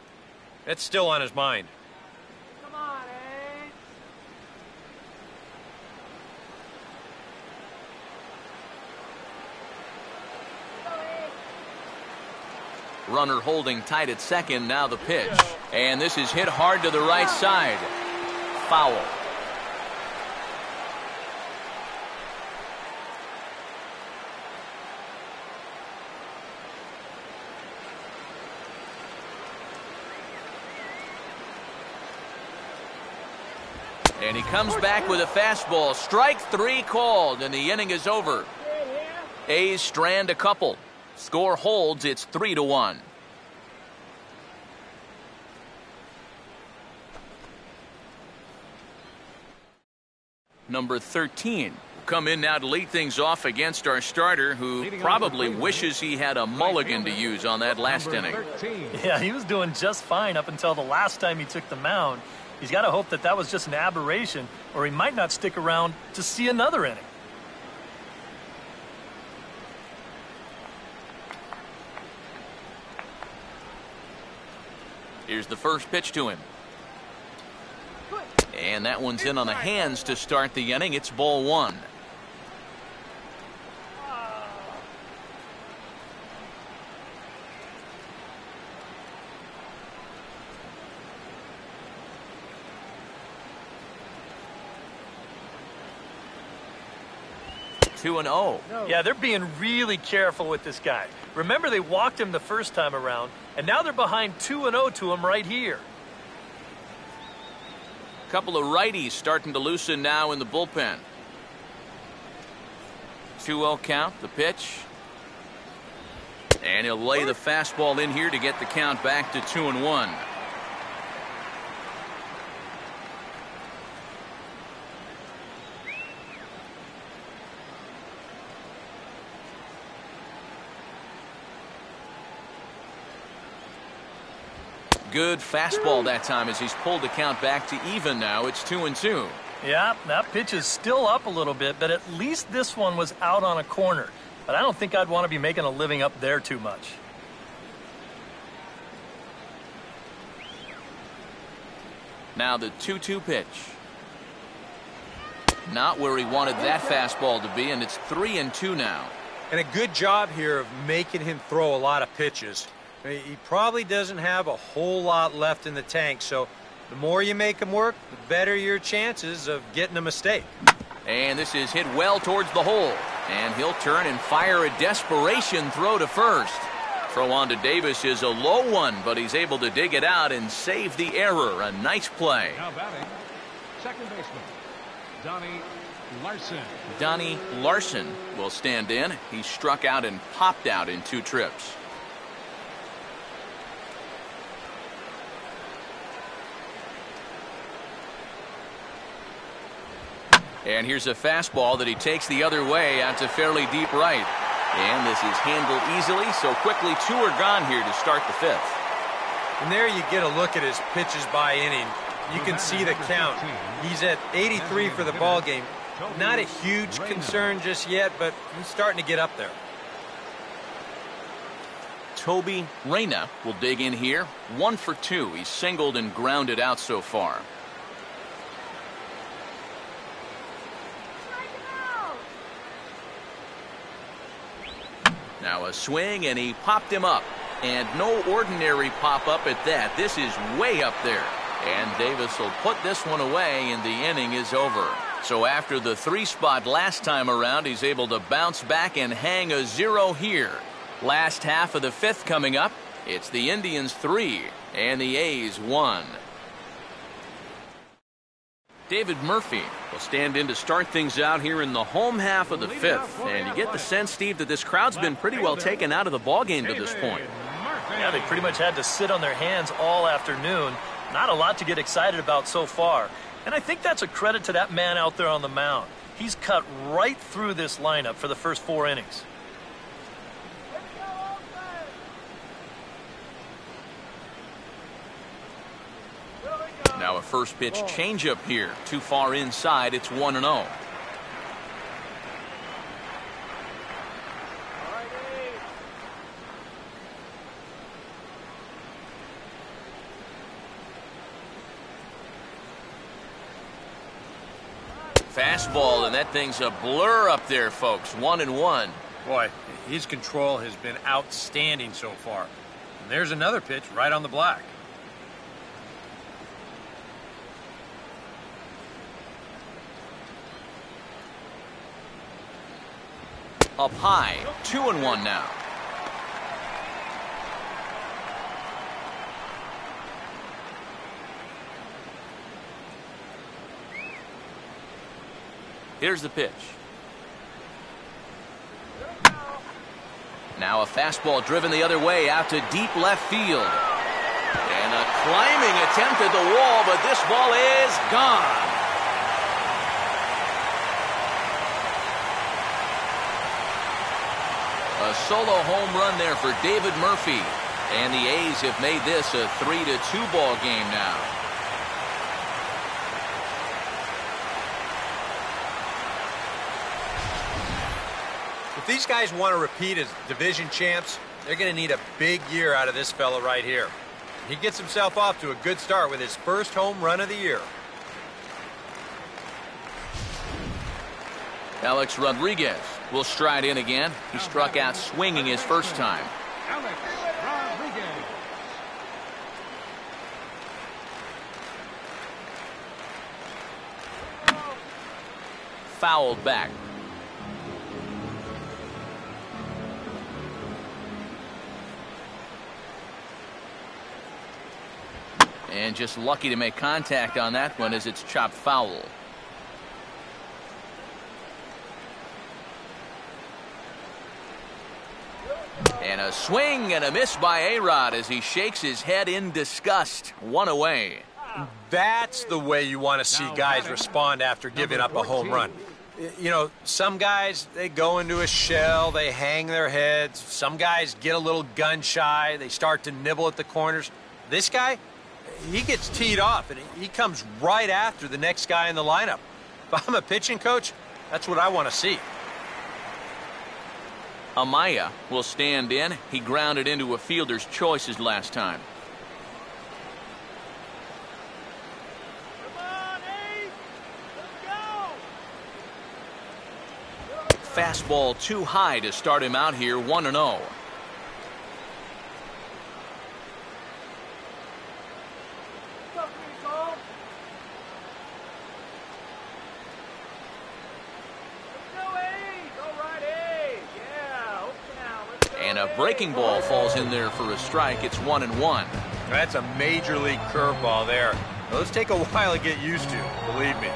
That's still on his mind. Come on, Ace. Go, Ace. Runner holding tight at second. Now the pitch. And this is hit hard to the right side. Foul. And he comes back with a fastball. Strike 3 called, and the inning is over. A's strand a couple. Score holds. It's 3-1. Number 13 will come in now to lead things off against our starter, who probably wishes he had a mulligan to use on that last inning. Yeah, he was doing just fine up until the last time he took the mound. He's got to hope that that was just an aberration, or he might not stick around to see another inning. Here's the first pitch to him. And that one's in on the hands to start the inning. It's ball 1. Two and 0. Yeah, they're being really careful with this guy. Remember, they walked him the first time around, and now they're behind 2-0 to him right here. Couple of righties starting to loosen now in the bullpen. 2-0 count, the pitch. And he'll lay the fastball in here to get the count back to 2-1. Good fastball that time as he's pulled the count back to even now. It's 2-2. Yeah, that pitch is still up a little bit, but at least this one was out on a corner. But I don't think I'd want to be making a living up there too much. Now the 2-2 pitch. Not where he wanted that fastball to be, and it's 3-2 now. And a good job here of making him throw a lot of pitches. He probably doesn't have a whole lot left in the tank, so the more you make him work, the better your chances of getting a mistake. And this is hit well towards the hole. And he'll turn and fire a desperation throw to first. Throw on to Davis is a low one, but he's able to dig it out and save the error. A nice play. Now batting, second baseman, Donnie Larson. Donnie Larson will stand in. He struck out and popped out in 2 trips. And here's a fastball that he takes the other way out to fairly deep right. And this is handled easily, so quickly 2 are gone here to start the 5th. And there you get a look at his pitches by inning. You can see the count. He's at 83 for the ball game. Not a huge concern just yet, but he's starting to get up there. Toby Reyna will dig in here. 1 for 2. He's singled and grounded out so far. Now a swing, and he popped him up. And no ordinary pop-up at that. This is way up there. And Davis will put this one away, and the inning is over. So after the 3 spot last time around, he's able to bounce back and hang a 0 here. Last half of the 5th coming up. It's the Indians 3 and the A's 1. David Murphy will stand in to start things out here in the home half of the 5th. And you get the sense, Steve, that this crowd's been pretty well taken out of the ballgame to this point. Yeah, they pretty much had to sit on their hands all afternoon. Not a lot to get excited about so far. And I think that's a credit to that man out there on the mound. He's cut right through this lineup for the first 4 innings. Now a first pitch changeup here. Too far inside. It's 1-0. Fastball, and that thing's a blur up there, folks. 1-1. Boy, his control has been outstanding so far. And there's another pitch right on the black. Up high, 2-1 now. Here's the pitch. Now a fastball driven the other way out to deep left field. And a climbing attempt at the wall, but this ball is gone. A solo home run there for David Murphy. And the A's have made this a 3-2 ball game now. If these guys want to repeat as division champs, they're going to need a big year out of this fella right here. He gets himself off to a good start with his first home run of the year. Alex Rodriguez will stride in again. He struck out swinging his first time. Alex Rodriguez. Fouled back. And just lucky to make contact on that one as it's chopped foul. And a swing and a miss by A-Rod as he shakes his head in disgust. 1 away. That's the way you want to see guys respond after giving up a home run. You know, some guys, they go into a shell, they hang their heads. Some guys get a little gun shy, they start to nibble at the corners. This guy, he gets teed off, and he comes right after the next guy in the lineup. If I'm a pitching coach, that's what I want to see. Amaya will stand in. He grounded into a fielder's choices last time. Come on, Ace! Let's go! Fastball too high to start him out here. 1-0. And a breaking ball falls in there for a strike. It's 1-1. That's a major league curveball there. Those take a while to get used to, believe me.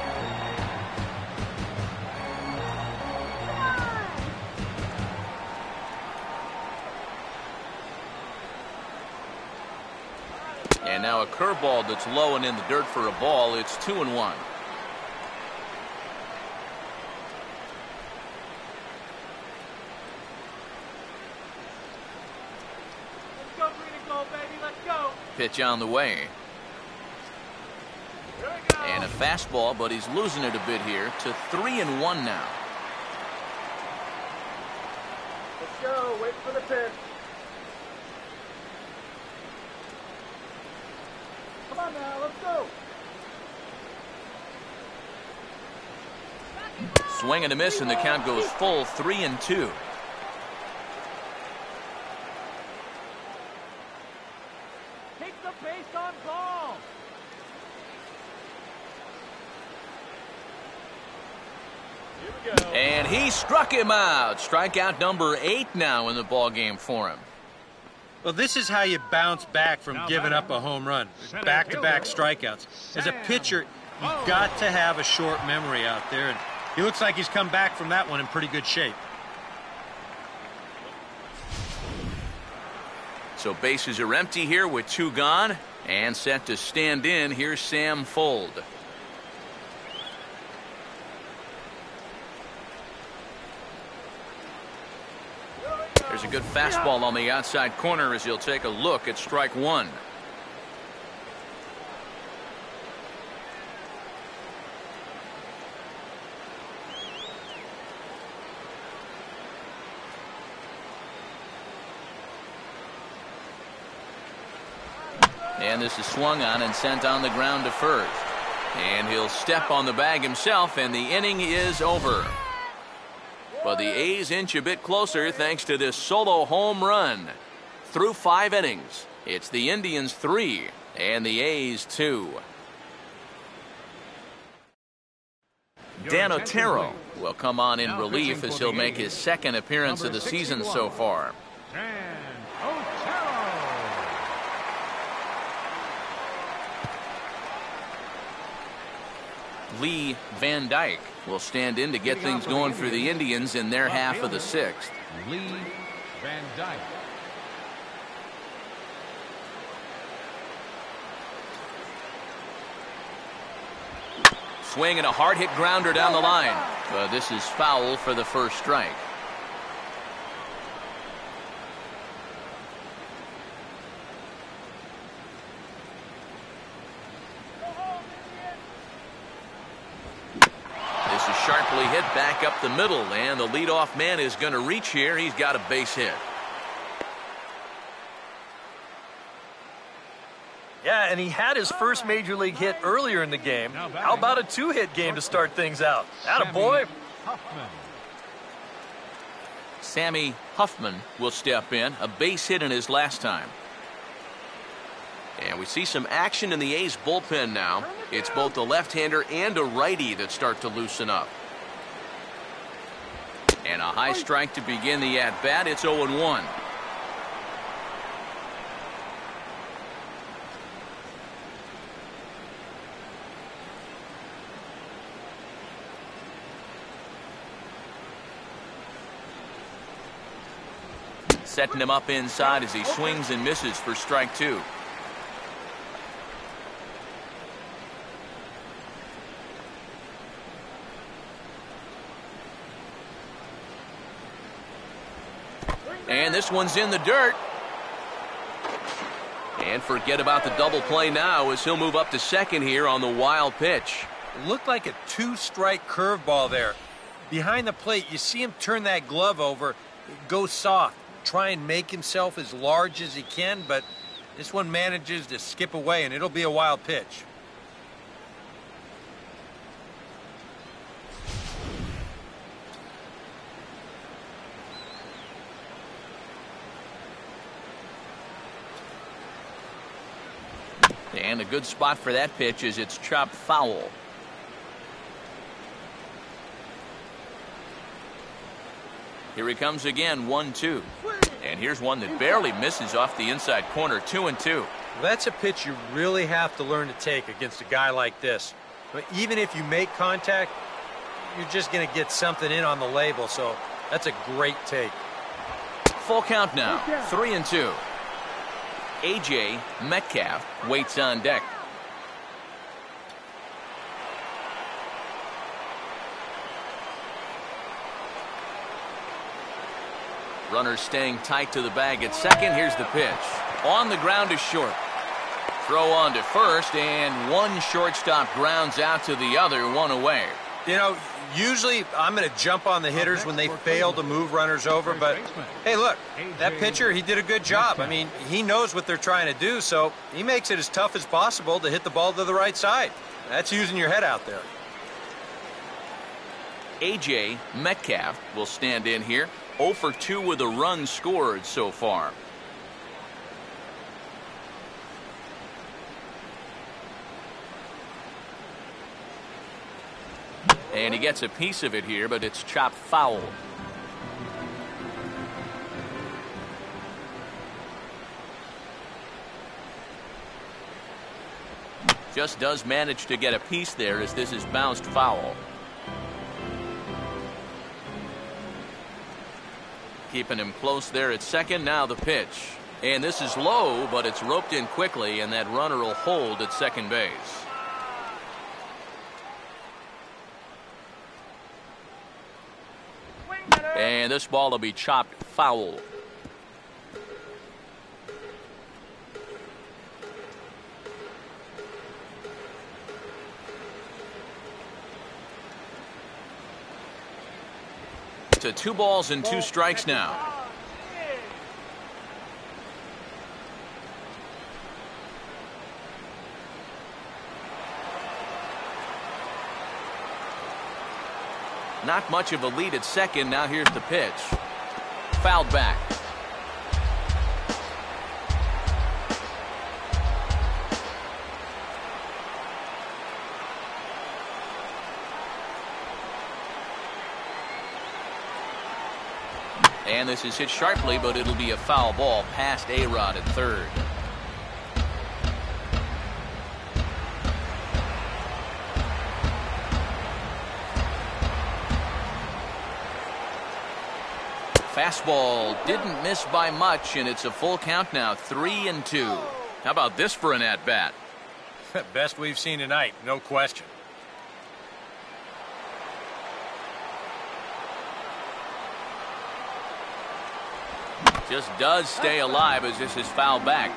And now a curveball that's low and in the dirt for a ball. It's 2-1. Pitch on the way. And a fastball, but he's losing it a bit here to 3-1 now. Let's go. Wait for the pitch. Come on now. Let's go. Swing and a miss, and the count goes full 3-2. Keep the pace on ball. Here we go. And he struck him out. Strikeout number 8 now in the ballgame for him. Well, this is how you bounce back from giving up a home run. Back-to-back strikeouts. As a pitcher, you've got to have a short memory out there, and he looks like he's come back from that one in pretty good shape. So bases are empty here with 2 gone, and set to stand in. Here's Sam Fuld. There's a good fastball on the outside corner as he'll take a look at strike 1. And this is swung on and sent on the ground to first. And he'll step on the bag himself, and the inning is over. But the A's inch a bit closer thanks to this solo home run. Through 5 innings, it's the Indians 3 and the A's 2. Dan Otero will come on in relief as he'll make his 2nd appearance of the season so far. Dan Otero. Lee Van Dyke will stand in to get things going for the Indians in their half of the 6th. Lee Van Dyke. Swing and a hard hit grounder down the line. But this is foul for the first strike. This is sharply hit back up the middle, and the leadoff man is going to reach here. He's got a base hit. Yeah, and he had his first major league hit earlier in the game. How about a 2-hit game to start things out? Attaboy. Huffman. Sammy Huffman will step in, a base hit in his last time. And we see some action in the A's bullpen now. It's both a left-hander and a righty that start to loosen up. And a high strike to begin the at-bat. It's 0-1. Setting him up inside as he swings and misses for strike 2. And this one's in the dirt. And forget about the double play now as he'll move up to second here on the wild pitch. It looked like a 2-strike curveball there. Behind the plate, you see him turn that glove over, go soft, try and make himself as large as he can, but this one manages to skip away, and it'll be a wild pitch. And a good spot for that pitch is it's chopped foul. Here he comes again, 1-2. And here's one that barely misses off the inside corner, 2-2. Well, that's a pitch you really have to learn to take against a guy like this. But even if you make contact, you're just going to get something in on the label, so that's a great take. Full count now, 3-2. A.J. Metcalf waits on deck. Runner staying tight to the bag at second. Here's the pitch. On the ground is short. throw on to first, and one shortstop grounds out to the other, one away. You know, usually I'm going to jump on the hitters when they fail to move runners over, but hey, look, that pitcher, he did a good job. I mean, he knows what they're trying to do, so he makes it as tough as possible to hit the ball to the right side. That's using your head out there. A.J. Metcalf will stand in here. 0 for 2 with a run scored so far. And he gets a piece of it here, but it's chopped foul. Just does manage to get a piece there as this is bounced foul. Keeping him close there at second. Now the pitch. And this is low, but it's roped in quickly, and that runner will hold at second base. And this ball will be chopped foul. To 2 balls and 2 strikes now. Not much of a lead at second. Now here's the pitch. Fouled back. And this is hit sharply, but it'll be a foul ball past A-Rod at third. Fastball didn't miss by much, and it's a full count now, 3-2. How about this for an at-bat? Best we've seen tonight, no question. Just does stay alive as this is fouled back.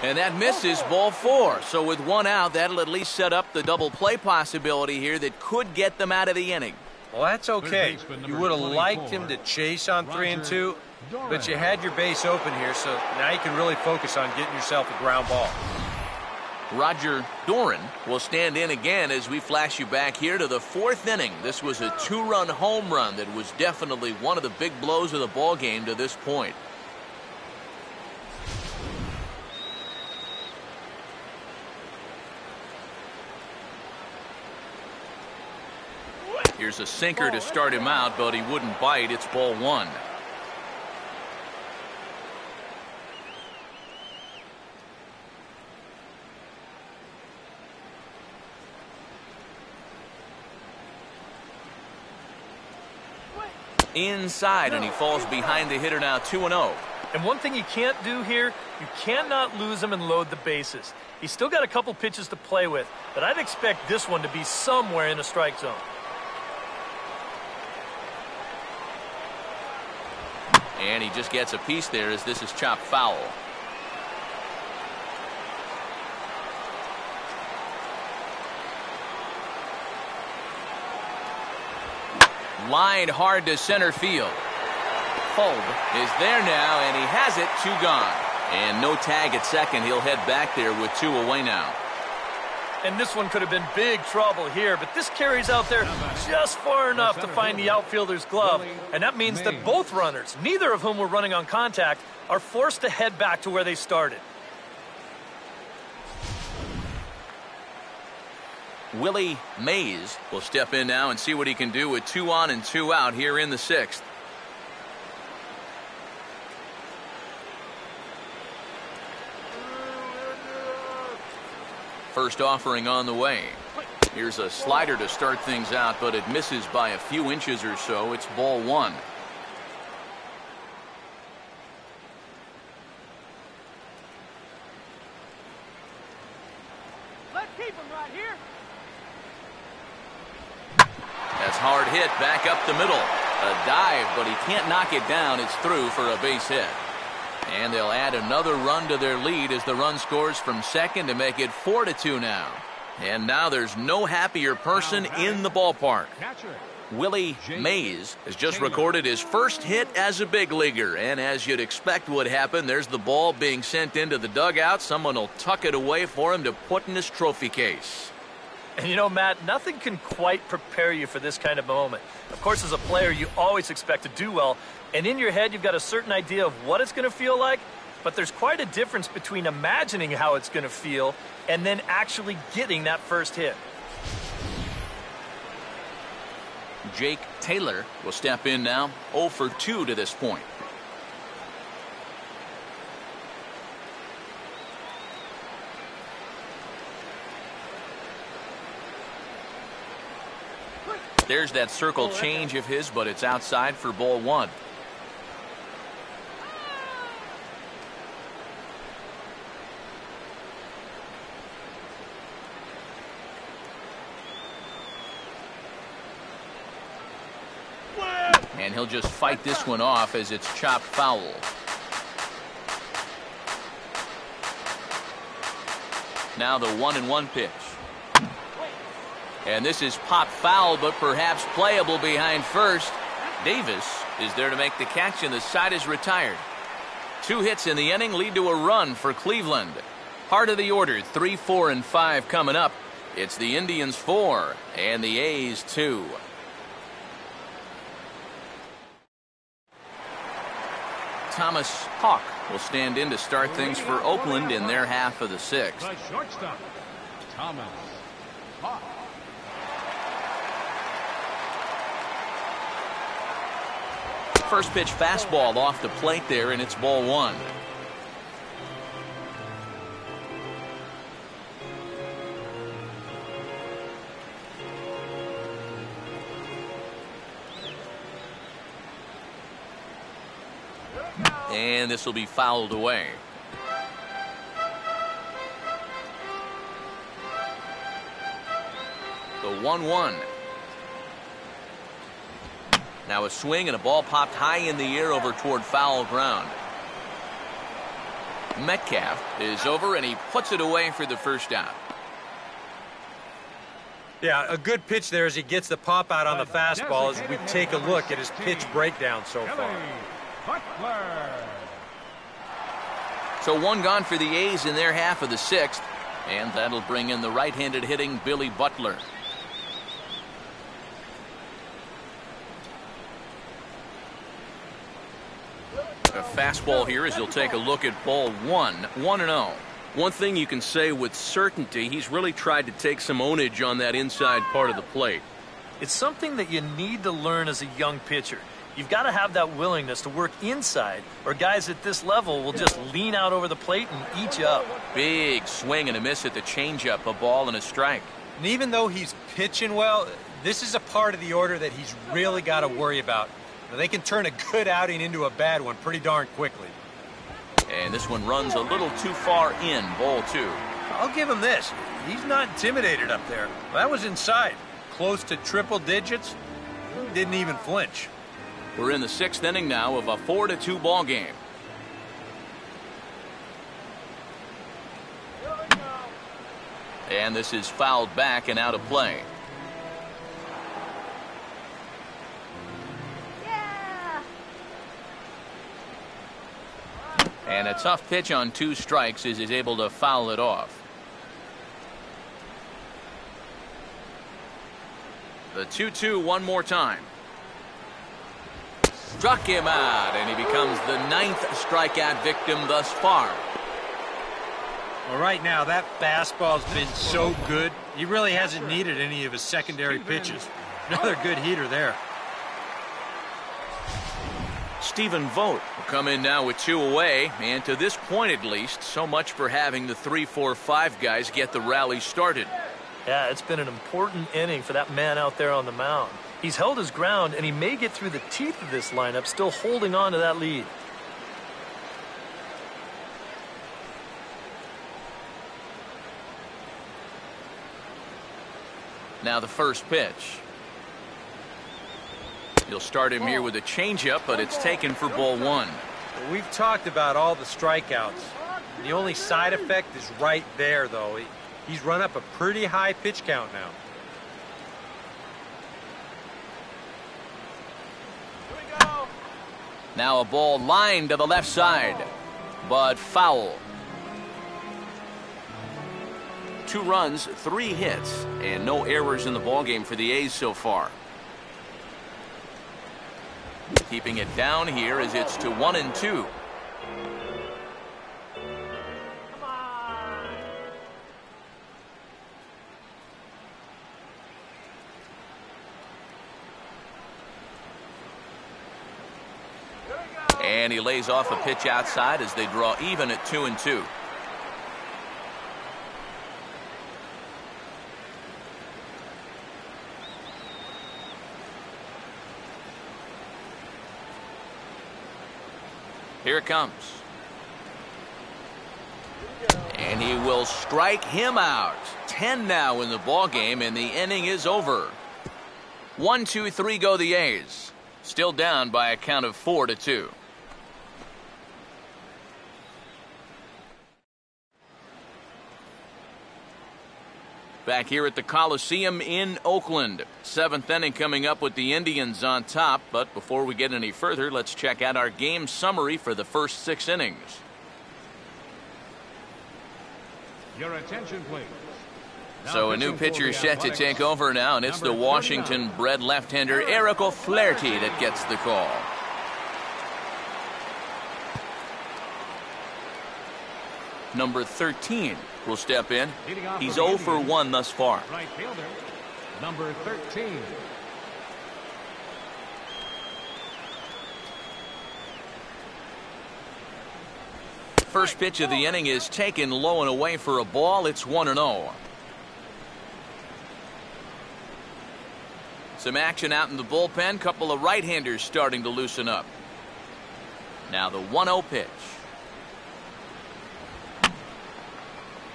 And that misses, ball 4. So with 1 out, that'll at least set up the double play possibility here that could get them out of the inning. Well, that's okay. You would have liked him to chase on 3-2, but you had your base open here, so now you can really focus on getting yourself a ground ball. Roger Doran will stand in again as we flash you back here to the 4th inning. This was a 2-run home run that was definitely one of the big blows of the ball game to this point. Here's a sinker to start him out, but he wouldn't bite. It's ball 1. Inside, and he falls behind the hitter now, 2-0. And one thing you can't do here, you cannot lose him and load the bases. He's still got a couple pitches to play with, but I'd expect this one to be somewhere in the strike zone. And he just gets a piece there as this is chopped foul. Lined hard to center field. Fulb is there now, and he has it. 2 gone. And no tag at second. He'll head back there with 2 away now. And this one could have been big trouble here, but this carries out there just far enough to find the outfielder's glove. And that means that both runners, neither of whom were running on contact, are forced to head back to where they started. Willie Mays will step in now and see what he can do with 2 on and 2 out here in the 6th. First offering on the way. Here's a slider to start things out, but it misses by a few inches or so. It's ball 1. Let's keep him right here. That's hard hit back up the middle. A dive, but he can't knock it down. It's through for a base hit. And they'll add another run to their lead as the run scores from second to make it 4-2 now. And now there's no happier person in the ballpark. Willie Mays has just recorded his first hit as a big leaguer. And as you'd expect would happen, there's the ball being sent into the dugout. Someone will tuck it away for him to put in his trophy case. And you know, Matt, nothing can quite prepare you for this kind of moment. Of course, as a player, you always expect to do well. And in your head, you've got a certain idea of what it's going to feel like. But there's quite a difference between imagining how it's going to feel and then actually getting that first hit. Jake Taylor will step in now, 0 for 2 to this point. There's that circle change of his, but it's outside for ball 1. And he'll just fight this one off as it's chopped foul. Now the 1-1 pitch. And this is popped foul, but perhaps playable behind first. Davis is there to make the catch, and the side is retired. 2 hits in the inning lead to a run for Cleveland. Heart of the order, 3, 4, and 5 coming up. It's the Indians 4 and the A's 2. Thomas Hawk will stand in to start things for Oakland in their half of the 6th. The shortstop, Thomas Hawk. First pitch fastball off the plate there, and it's ball 1. And this will be fouled away. The 1-1. Now a swing and a ball popped high in the air over toward foul ground. Metcalf is over and he puts it away for the first out. Yeah, a good pitch there as he gets the pop out on the fastball as we take a look at his pitch breakdown so far. So 1 gone for the A's in their half of the 6th, and that'll bring in the right-handed hitting Billy Butler. A fastball here as he'll take a look at ball 1, 1-0. One thing you can say with certainty, he's really tried to take some ownage on that inside part of the plate. It's something that you need to learn as a young pitcher. You've got to have that willingness to work inside, or guys at this level will just lean out over the plate and eat you up. Big swing and a miss at the changeup, a ball and a strike. And even though he's pitching well, this is a part of the order that he's really got to worry about. Now, they can turn a good outing into a bad one pretty darn quickly. And this one runs a little too far in, ball 2. I'll give him this. He's not intimidated up there. That was inside. Close to triple digits. Didn't even flinch. We're in the 6th inning now of a 4-2 ball game. And this is fouled back and out of play. And a tough pitch on 2 strikes as he's able to foul it off. The 2-2 one more time. Struck him out, and he becomes the 9th strikeout victim thus far. Well, right now, that fastball's been so good, he really hasn't needed any of his secondary pitches. Another good heater there. Stephen Vogt will come in now with 2 away, and to this point at least, so much for having the 3-4-5 guys get the rally started. Yeah, it's been an important inning for that man out there on the mound. He's held his ground, and he may get through the teeth of this lineup, still holding on to that lead. Now the first pitch. He'll start him here with a changeup, but it's taken for ball one. We've talked about all the strikeouts. The only side effect is right there, though. He's run up a pretty high pitch count now. Now a ball lined to the left side, but foul. 2 runs, 3 hits, and no errors in the ballgame for the A's so far. Keeping it down here as it's to 1-2. And he lays off a pitch outside as they draw even at 2-2. Here it comes. And he will strike him out. 10 now in the ball game, and the inning is over. 1-2-3 go the A's. Still down by a count of 4-2. Back here at the Coliseum in Oakland. 7th inning coming up with the Indians on top. But before we get any further, let's check out our game summary for the first 6 innings. Your attention, please. So a new pitcher set to take over now, and it's the Washington-bred left-hander Eric O'Flaherty that gets the call. Number 13 will step in. He's 0 for 1 thus far. Right fielder, number 13. First pitch of the inning is taken low and away for a ball. It's 1-0. Some action out in the bullpen. Couple of right-handers starting to loosen up. Now the 1-0 pitch.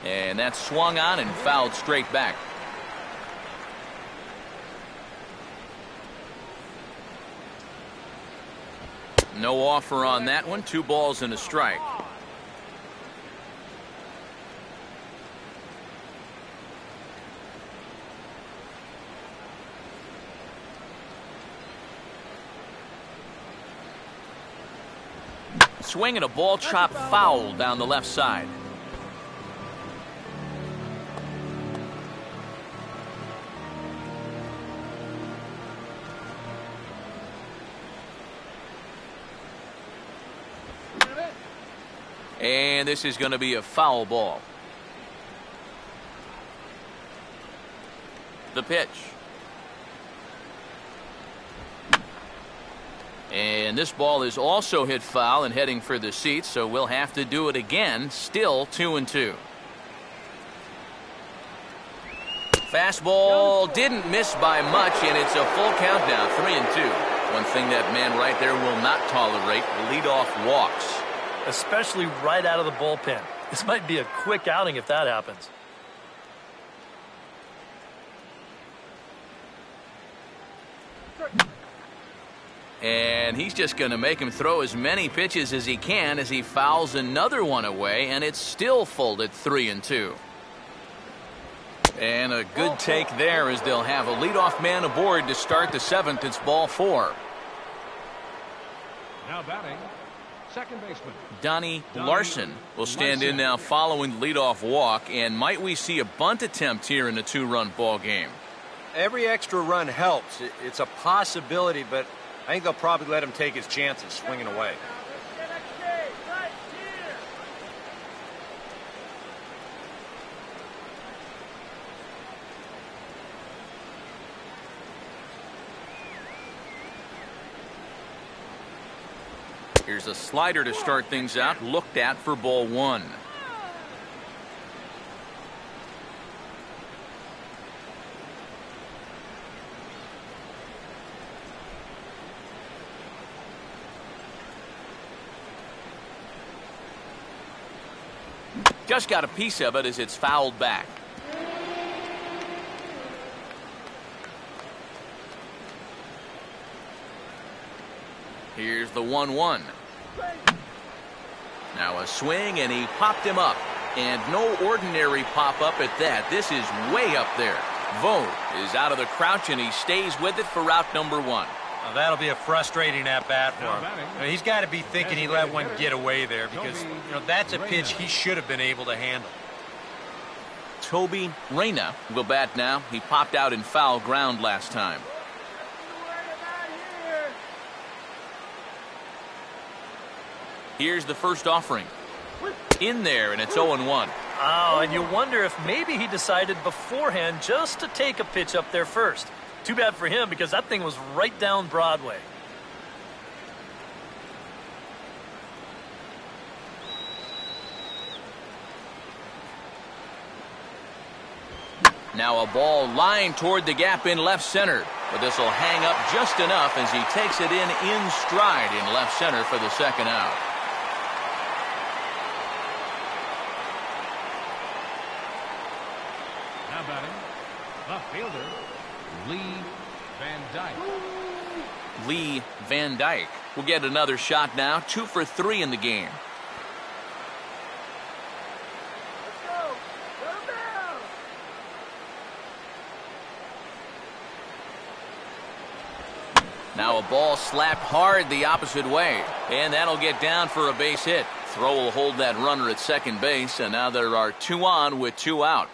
And that's swung on and fouled straight back. No offer on that one. 2 balls and a strike. Swing and a ball chopped foul down the left side. And this is going to be a foul ball. The pitch. And this ball is also hit foul and heading for the seats, so we'll have to do it again. Still 2-2. Fastball didn't miss by much, and it's a full count now, 3-2. One thing that man right there will not tolerate, leadoff walks. Especially right out of the bullpen. This might be a quick outing if that happens. And he's just going to make him throw as many pitches as he can as he fouls another one away, and it's still folded 3-2. And a good take there as they'll have a leadoff man aboard to start the 7th. It's ball 4. Now batting, second baseman Donnie Larson will stand in now following the leadoff walk. And might we see a bunt attempt here in a 2-run ball game? Every extra run helps. It's a possibility, but I think they'll probably let him take his chances swinging away. Here's a slider to start things out, looked at for ball 1. Just got a piece of it as it's fouled back. Here's the 1-1. Now a swing, and he popped him up. And no ordinary pop-up at that. This is way up there. Vogt is out of the crouch, and he stays with it for out number 1. Now, that'll be a frustrating at-bat for him. He's got to be thinking he let one get away there because, that's a pitch he should have been able to handle. Toby Reyna will bat now. He popped out in foul ground last time. Here's the first offering. In there, and it's 0-1. Oh, and you wonder if maybe he decided beforehand just to take a pitch up there first. Too bad for him because that thing was right down Broadway. Now a ball lined toward the gap in left center. But this will hang up just enough as he takes it in stride in left center for the second out. Now batting, left fielder, Lee Van Dyke. Lee Van Dyke will get another shot now. 2 for 3 in the game. Now a ball slapped hard the opposite way, and that'll get down for a base hit. Throw will hold that runner at second base, and now there are 2 on with 2 out.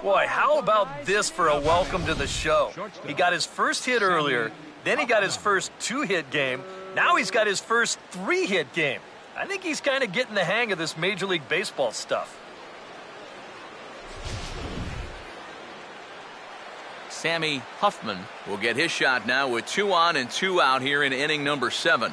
Boy, how about this for a welcome to the show? He got his first hit earlier, then he got his first 2-hit game, now he's got his first 3-hit game. I think he's kind of getting the hang of this Major League Baseball stuff. Sammy Huffman will get his shot now with 2 on and 2 out here in inning number 7.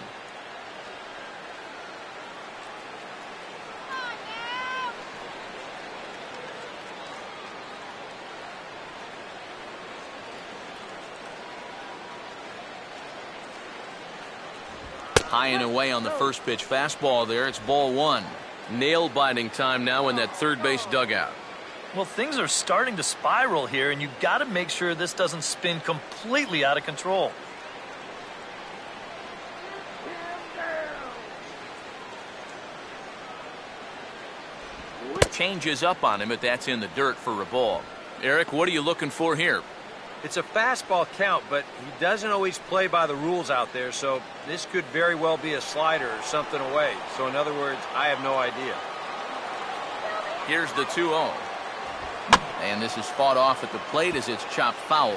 High and away on the first pitch fastball there. It's ball 1. Nail biting time now in that third base dugout. Well, things are starting to spiral here, and you've got to make sure this doesn't spin completely out of control. Changes up on him, but that's in the dirt for a ball. Eric, what are you looking for here? It's a fastball count, but he doesn't always play by the rules out there, so this could very well be a slider or something away. So in other words, I have no idea. Here's the 2-0. And this is fought off at the plate as it's chopped foul.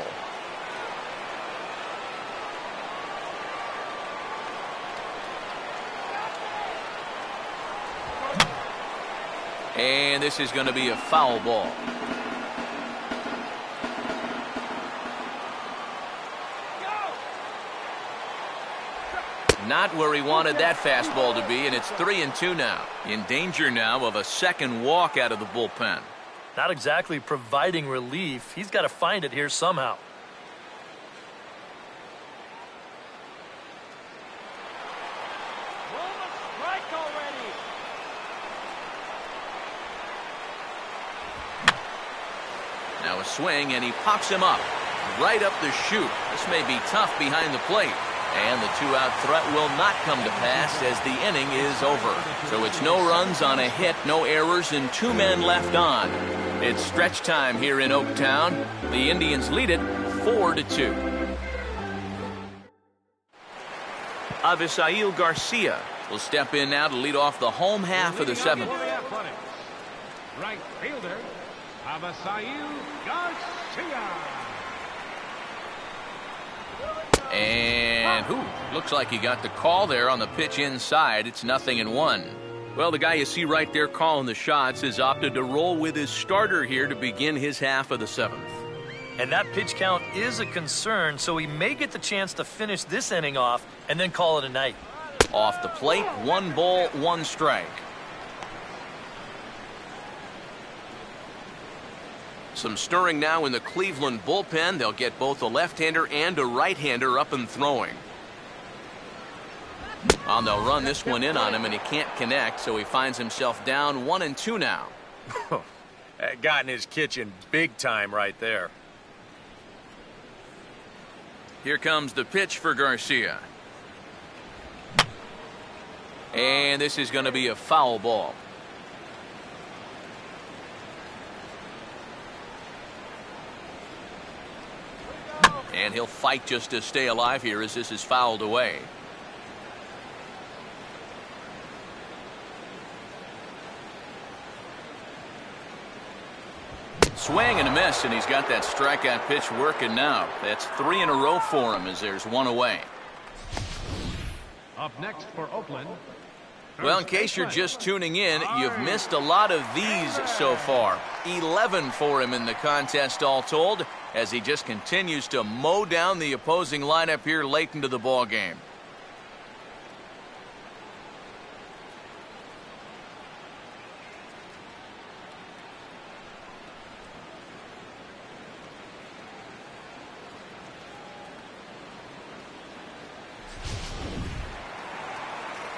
And this is going to be a foul ball. Not where he wanted that fastball to be, and it's 3-2 now. In danger now of a second walk out of the bullpen. Not exactly providing relief. He's got to find it here somehow. Now a swing, and he pops him up right up the chute. This may be tough behind the plate. And the 2-out threat will not come to pass as the inning is over. So it's no runs on a hit, no errors, and 2 men left on. It's stretch time here in Oaktown. The Indians lead it 4-2. Avisail Garcia will step in now to lead off the home half of the 7th. Right fielder, Avisail Garcia. And looks like he got the call there on the pitch inside. It's 0-1. Well, the guy you see right there calling the shots has opted to roll with his starter here to begin his half of the 7th. And that pitch count is a concern, so he may get the chance to finish this inning off and then call it a night. Off the plate, 1 ball, 1 strike. Some stirring now in the Cleveland bullpen. They'll get both a left-hander and a right-hander up and throwing. Well, they'll run this one in on him, and he can't connect, so he finds himself down 1-2 now. That got in his kitchen big time right there. Here comes the pitch for Garcia. And this is going to be a foul ball. And he'll fight just to stay alive here as this is fouled away. Swing and a miss, and he's got that strikeout pitch working now. That's 3 in a row for him as there's one away. Up next for Oakland. Well, in case you're just tuning in, you've missed a lot of these so far. 11 for him in the contest all told, as he just continues to mow down the opposing lineup here late into the ball game.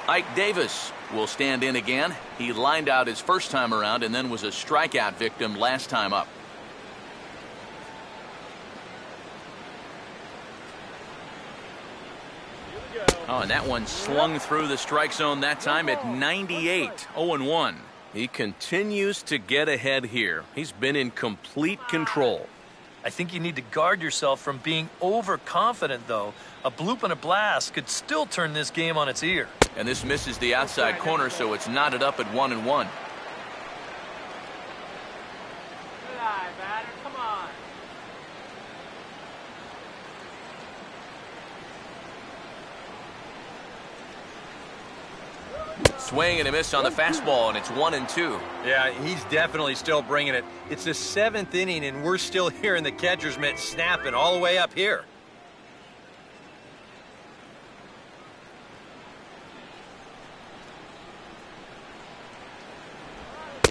Ike Davis will stand in again. He lined out his first time around and then was a strikeout victim last time up. Oh, and that one slung through the strike zone that time at 98, 0-1. He continues to get ahead here. He's been in complete control. I think you need to guard yourself from being overconfident, though. A bloop and a blast could still turn this game on its ear. And this misses the outside corner, so it's knotted up at 1-1. Good eye, batter. Come on. Swing and a miss on the fastball, and it's 1-2. Yeah, he's definitely still bringing it. It's the 7th inning, and we're still hearing the catcher's mitt snapping all the way up here.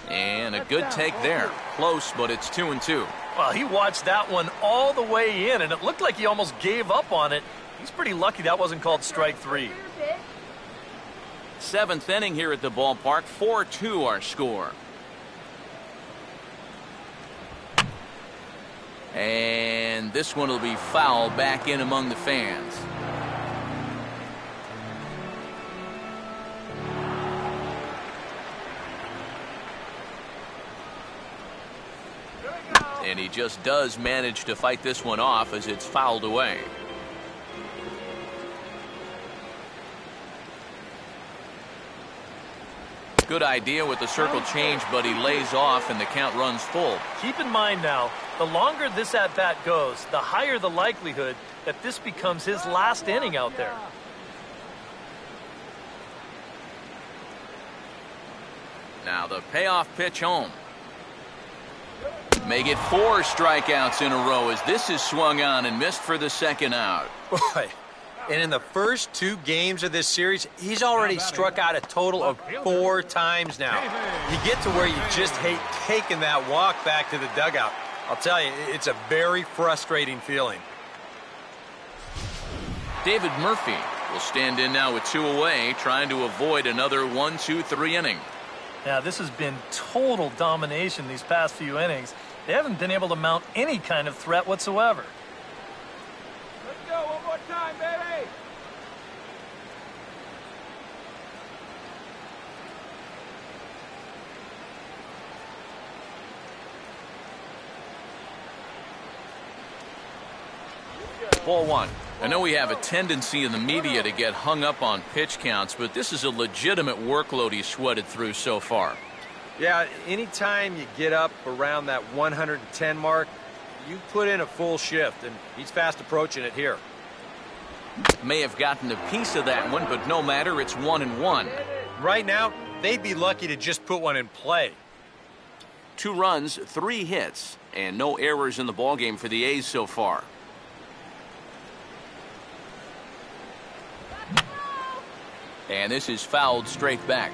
And a good take there. Close, but it's 2-2. Well, he watched that one all the way in, and it looked like he almost gave up on it. He's pretty lucky that wasn't called strike 3. 7th inning here at the ballpark. 4-2 our score. And this one will be foul back in among the fans. And he just does manage to fight this one off as it's fouled away. Good idea with the circle change, but he lays off and the count runs full. Keep in mind now, the longer this at-bat goes, the higher the likelihood that this becomes his last inning out there. Now the payoff pitch home. May get 4 strikeouts in a row as this is swung on and missed for the second out. Boy, and in the first 2 games of this series, he's already struck out a total of 4 times now. You get to where you just hate taking that walk back to the dugout. I'll tell you, it's a very frustrating feeling. David Murphy will stand in now with 2 away, trying to avoid another 1-2-3 inning. Yeah, this has been total domination these past few innings. They haven't been able to mount any kind of threat whatsoever. Let's go one more time, baby. Ball 1. I know we have a tendency in the media to get hung up on pitch counts, but this is a legitimate workload he's sweated through so far. Yeah, anytime you get up around that 110 mark, you put in a full shift, and he's fast approaching it here. May have gotten a piece of that one, but no matter, it's 1-1. Right now, they'd be lucky to just put one in play. 2 runs, 3 hits, and no errors in the ballgame for the A's so far. And this is fouled straight back.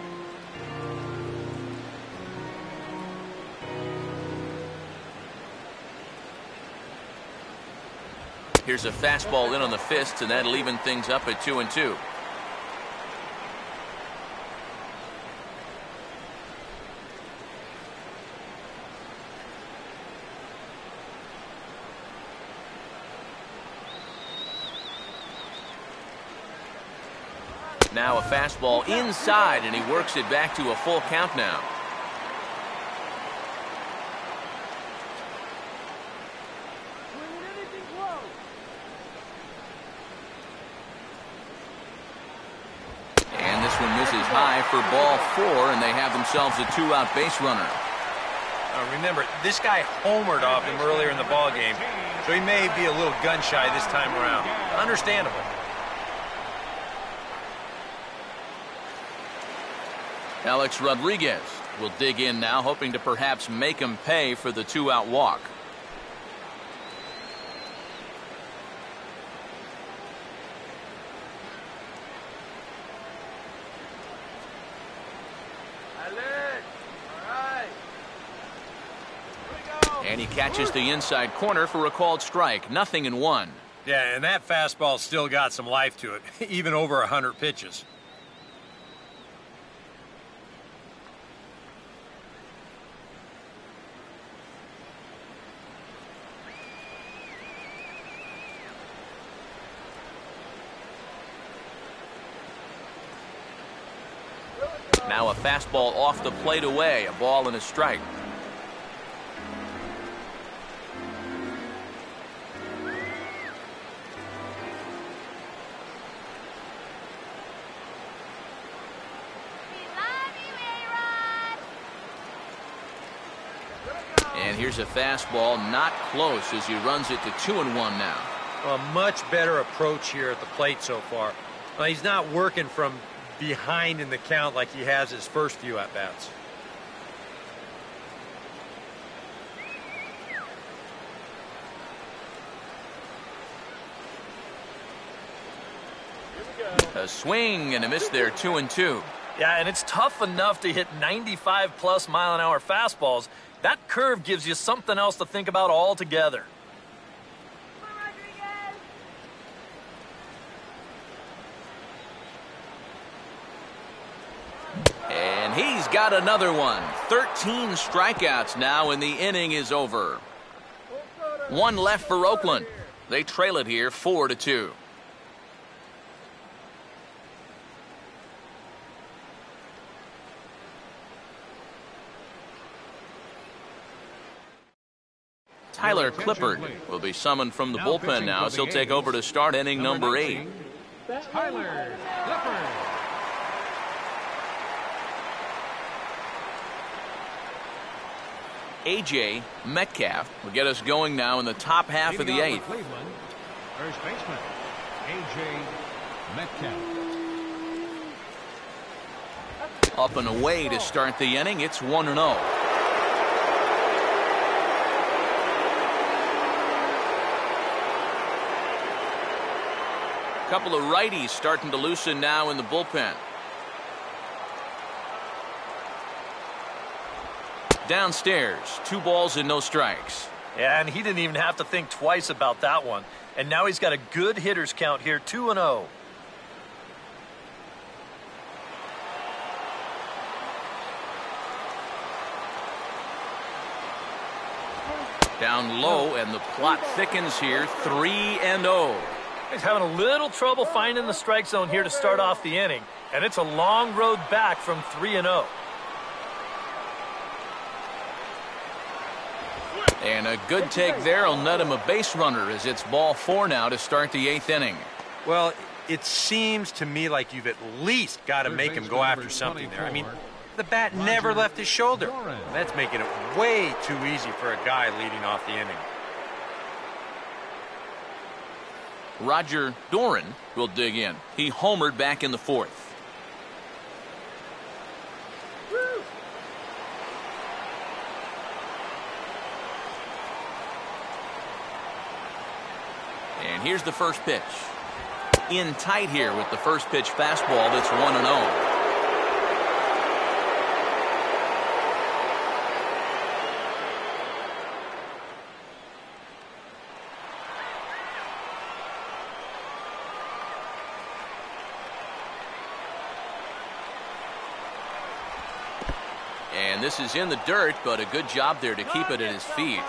Here's a fastball in on the fists, and that'll even things up at 2-2. Now a fastball inside, and he works it back to a full count now. And this one misses high for ball 4, and they have themselves a 2-out base runner. Remember, this guy homered off him earlier in the ball game, so he may be a little gun-shy this time around. Understandable. Alex Rodriguez will dig in now, hoping to perhaps make him pay for the 2-out walk. And he catches the inside corner for a called strike. 0-1. Yeah, and that fastball still got some life to it, even over 100 pitches. Now a fastball off the plate away, a ball and a strike. And here's a fastball, not close, as he runs it to 2-1 now. A much better approach here at the plate so far. Well, he's not working from behind in the count like he has his first few at-bats. A swing and a miss there, 2-2. Yeah, and it's tough enough to hit 95+ mile-an-hour fastballs. That curve gives you something else to think about altogether. And he's got another one. 13 strikeouts now, and the inning is over. One left for Oakland. They trail it here 4-2. Tyler Clippard will be summoned from the bullpen now, as he'll take over to start inning number 8. Tyler Clippard. A.J. Metcalf will get us going now in the top half of the 8th. First baseman, A.J. Metcalf. Up and away to start the inning. It's 1-0. Couple of righties starting to loosen now in the bullpen. Downstairs, 2 balls and no strikes. Yeah, and he didn't even have to think twice about that one. And now he's got a good hitter's count here, 2-0. Down low, and the plot thickens here, 3-0. He's having a little trouble finding the strike zone here to start off the inning, and it's a long road back from 3-0. And a good take there will net him a base runner, as it's ball 4 now to start the 8th inning. Well, it seems to me like you've at least got to make him go after something there. I mean, the bat never left his shoulder. That's making it way too easy for a guy leading off the inning. Roger Doran will dig in. He homered back in the 4th. And here's the first pitch. In tight here with the first pitch fastball that's 1-0. And this is in the dirt, but a good job there to keep it at his feet.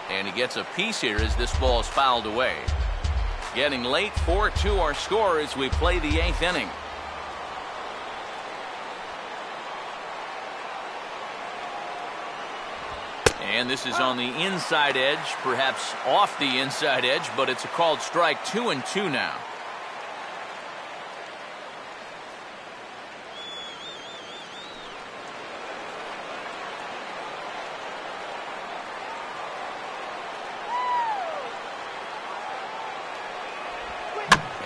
And he gets a piece here as this ball is fouled away. Getting late, 4-2 our score as we play the 8th inning. And this is on the inside edge, perhaps off the inside edge, but it's a called strike. 2-2 now.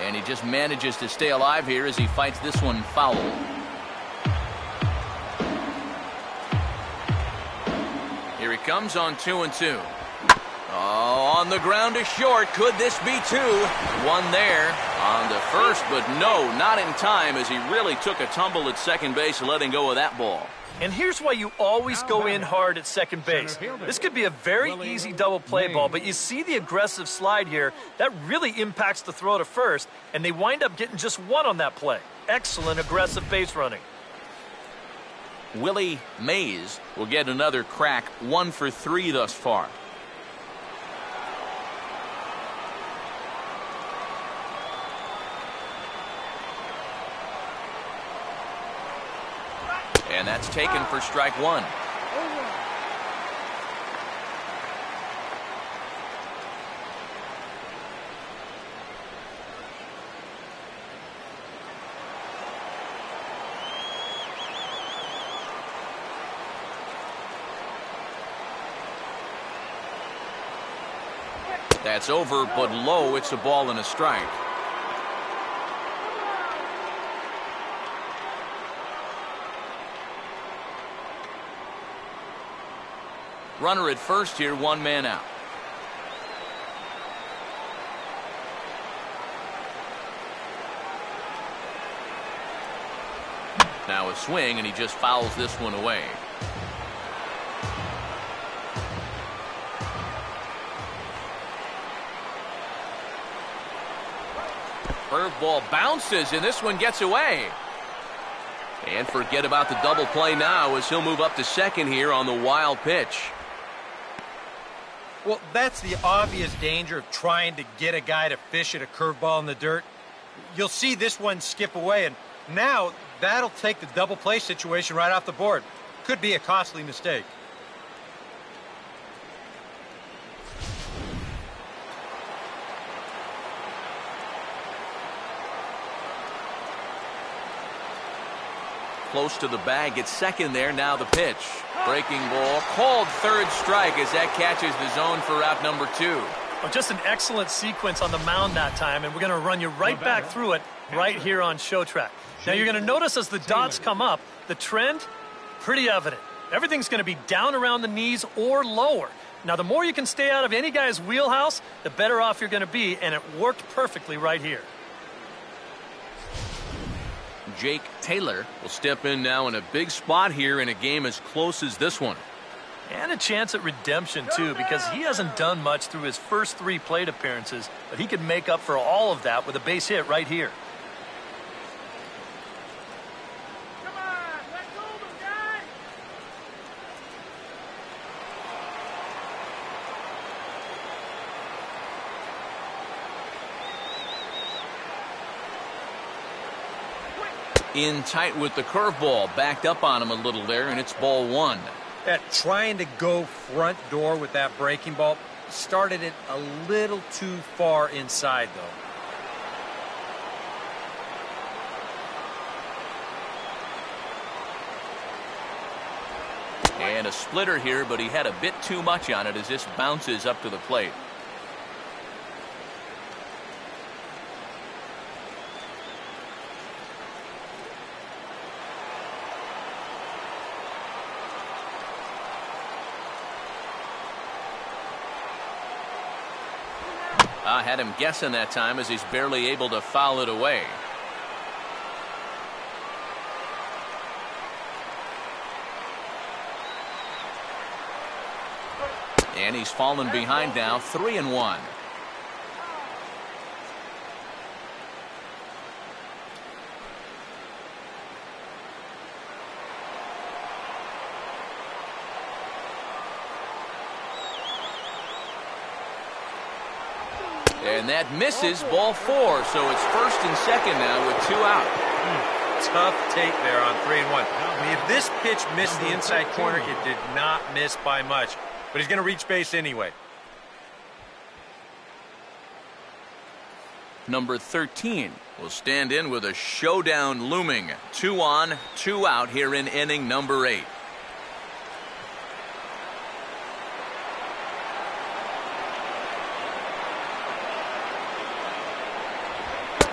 And he just manages to stay alive here as he fights this one foul. Here he comes on 2-2. Oh, on the ground to short. Could this be two? One there on the first, but no, not in time as he really took a tumble at second base, letting go of that ball. And here's why you always go in hard at second base. This could be a very easy double play ball, but you see the aggressive slide here. That really impacts the throw to first, and they wind up getting just one on that play. Excellent aggressive base running. Willie Mays will get another crack, 1 for 3 thus far. And that's taken for strike 1. That's over, but low. It's a ball and a strike. Runner at first here, 1 man out. Now a swing, and he just fouls this one away. Curveball bounces, and this one gets away. And forget about the double play now as he'll move up to second here on the wild pitch. Well, that's the obvious danger of trying to get a guy to fish at a curveball in the dirt. You'll see this one skip away, and now that'll take the double play situation right off the board. Could be a costly mistake. Close to the bag, it's second there. Now the pitch. Breaking ball, called third strike as that catches the zone for out number 2. Well, just an excellent sequence on the mound that time, and we're going to run you right back through it right here on Show Track. Now you're going to notice as the dots come up, the trend, pretty evident. Everything's going to be down around the knees or lower. Now the more you can stay out of any guy's wheelhouse, the better off you're going to be, and it worked perfectly right here. Jake Taylor will step in now in a big spot here in a game as close as this one. And a chance at redemption, too, because he hasn't done much through his first 3 plate appearances, but he could make up for all of that with a base hit right here. Come on, let's hold him, guys! In tight with the curveball, backed up on him a little there, and it's ball 1. Trying to go front door with that breaking ball started it a little too far inside, though. And a splitter here, but he had a bit too much on it as this bounces up to the plate. I had him guessing that time as he's barely able to foul it away. And he's fallen behind now, 3-1. And that misses, ball 4, so it's first and second now with 2 out. Tough take there on 3-1. I mean, if this pitch missed the inside corner, it did not miss by much. But he's going to reach base anyway. Number 13 will stand in with a showdown looming. 2 on, 2 out here in inning number 8.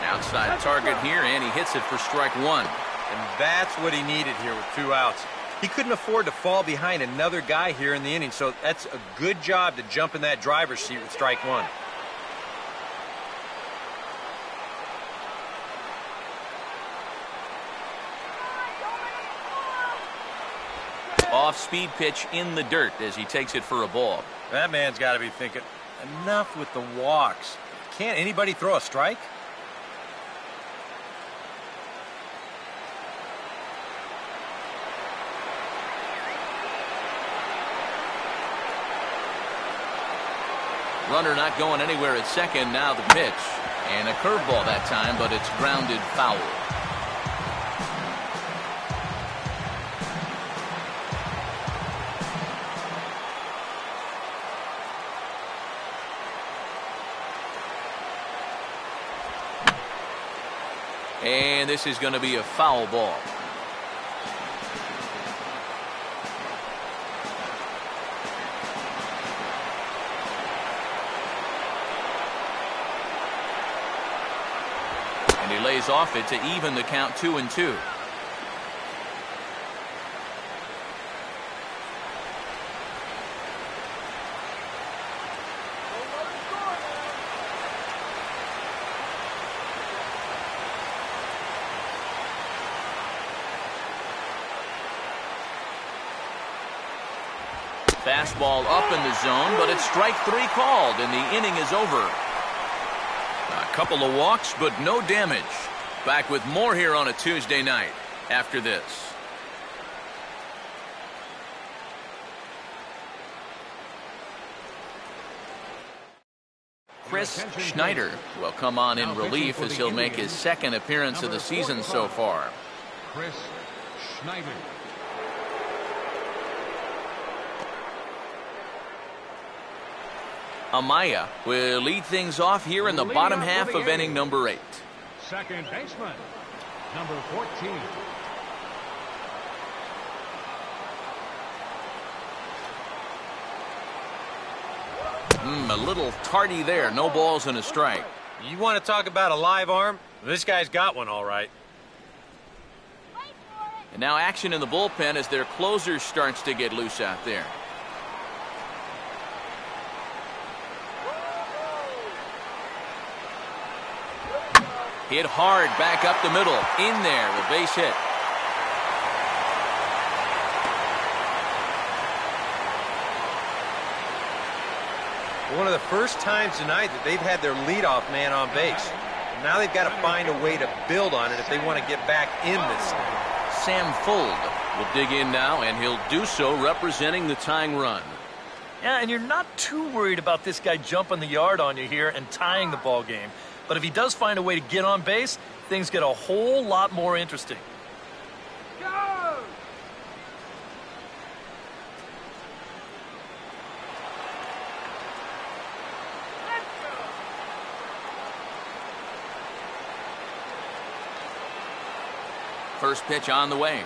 Outside target here, and he hits it for strike 1. And that's what he needed here with 2 outs. He couldn't afford to fall behind another guy here in the inning, so that's a good job to jump in that driver's seat with strike 1. Off-speed pitch in the dirt as he takes it for a ball. That man's got to be thinking, enough with the walks. Can't anybody throw a strike? Runner not going anywhere at second. Now the pitch. And a curveball that time, but it's grounded foul. And this is going to be a foul ball. And he lays off it to even the count 2-2. Fastball up in the zone, but it's strike 3 called, and the inning is over. A couple of walks, but no damage. Back with more here on a Tuesday night after this. Chris Schneider will come on in relief as he'll make his second appearance of the season so far. Chris Schneider. Amaya will lead things off here in the bottom half of inning number 8. Second baseman, number 14. A little tardy there. No balls and a strike. You want to talk about a live arm? This guy's got one all right. And now action in the bullpen as their closer starts to get loose out there. Hit hard back up the middle. In there, the base hit. One of the first times tonight that they've had their leadoff man on base. Now they've got to find a way to build on it if they want to get back in this thing. Sam Fuld will dig in now, and he'll do so representing the tying run. Yeah, and you're not too worried about this guy jumping the yard on you here and tying the ball game. But if he does find a way to get on base, things get a whole lot more interesting. Go! First pitch on the way.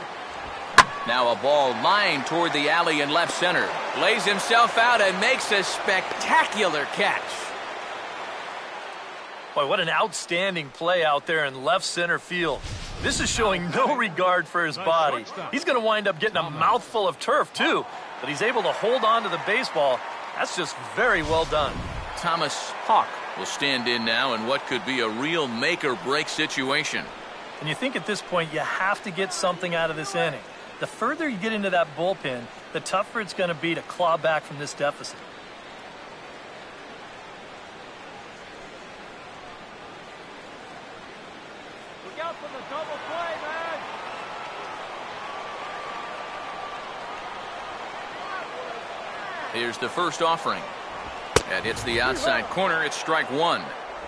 Now a ball lined toward the alley in left center. Lays himself out and makes a spectacular catch. Boy, what an outstanding play out there in left center field. This is showing no regard for his body. He's going to wind up getting a mouthful of turf, too. But he's able to hold on to the baseball. That's just very well done. Thomas Hawk will stand in now in what could be a real make-or-break situation. And you think at this point you have to get something out of this inning. The further you get into that bullpen, the tougher it's going to be to claw back from this deficit. Look out for the double play, man. Here's the first offering. That hits the outside corner. It's strike one.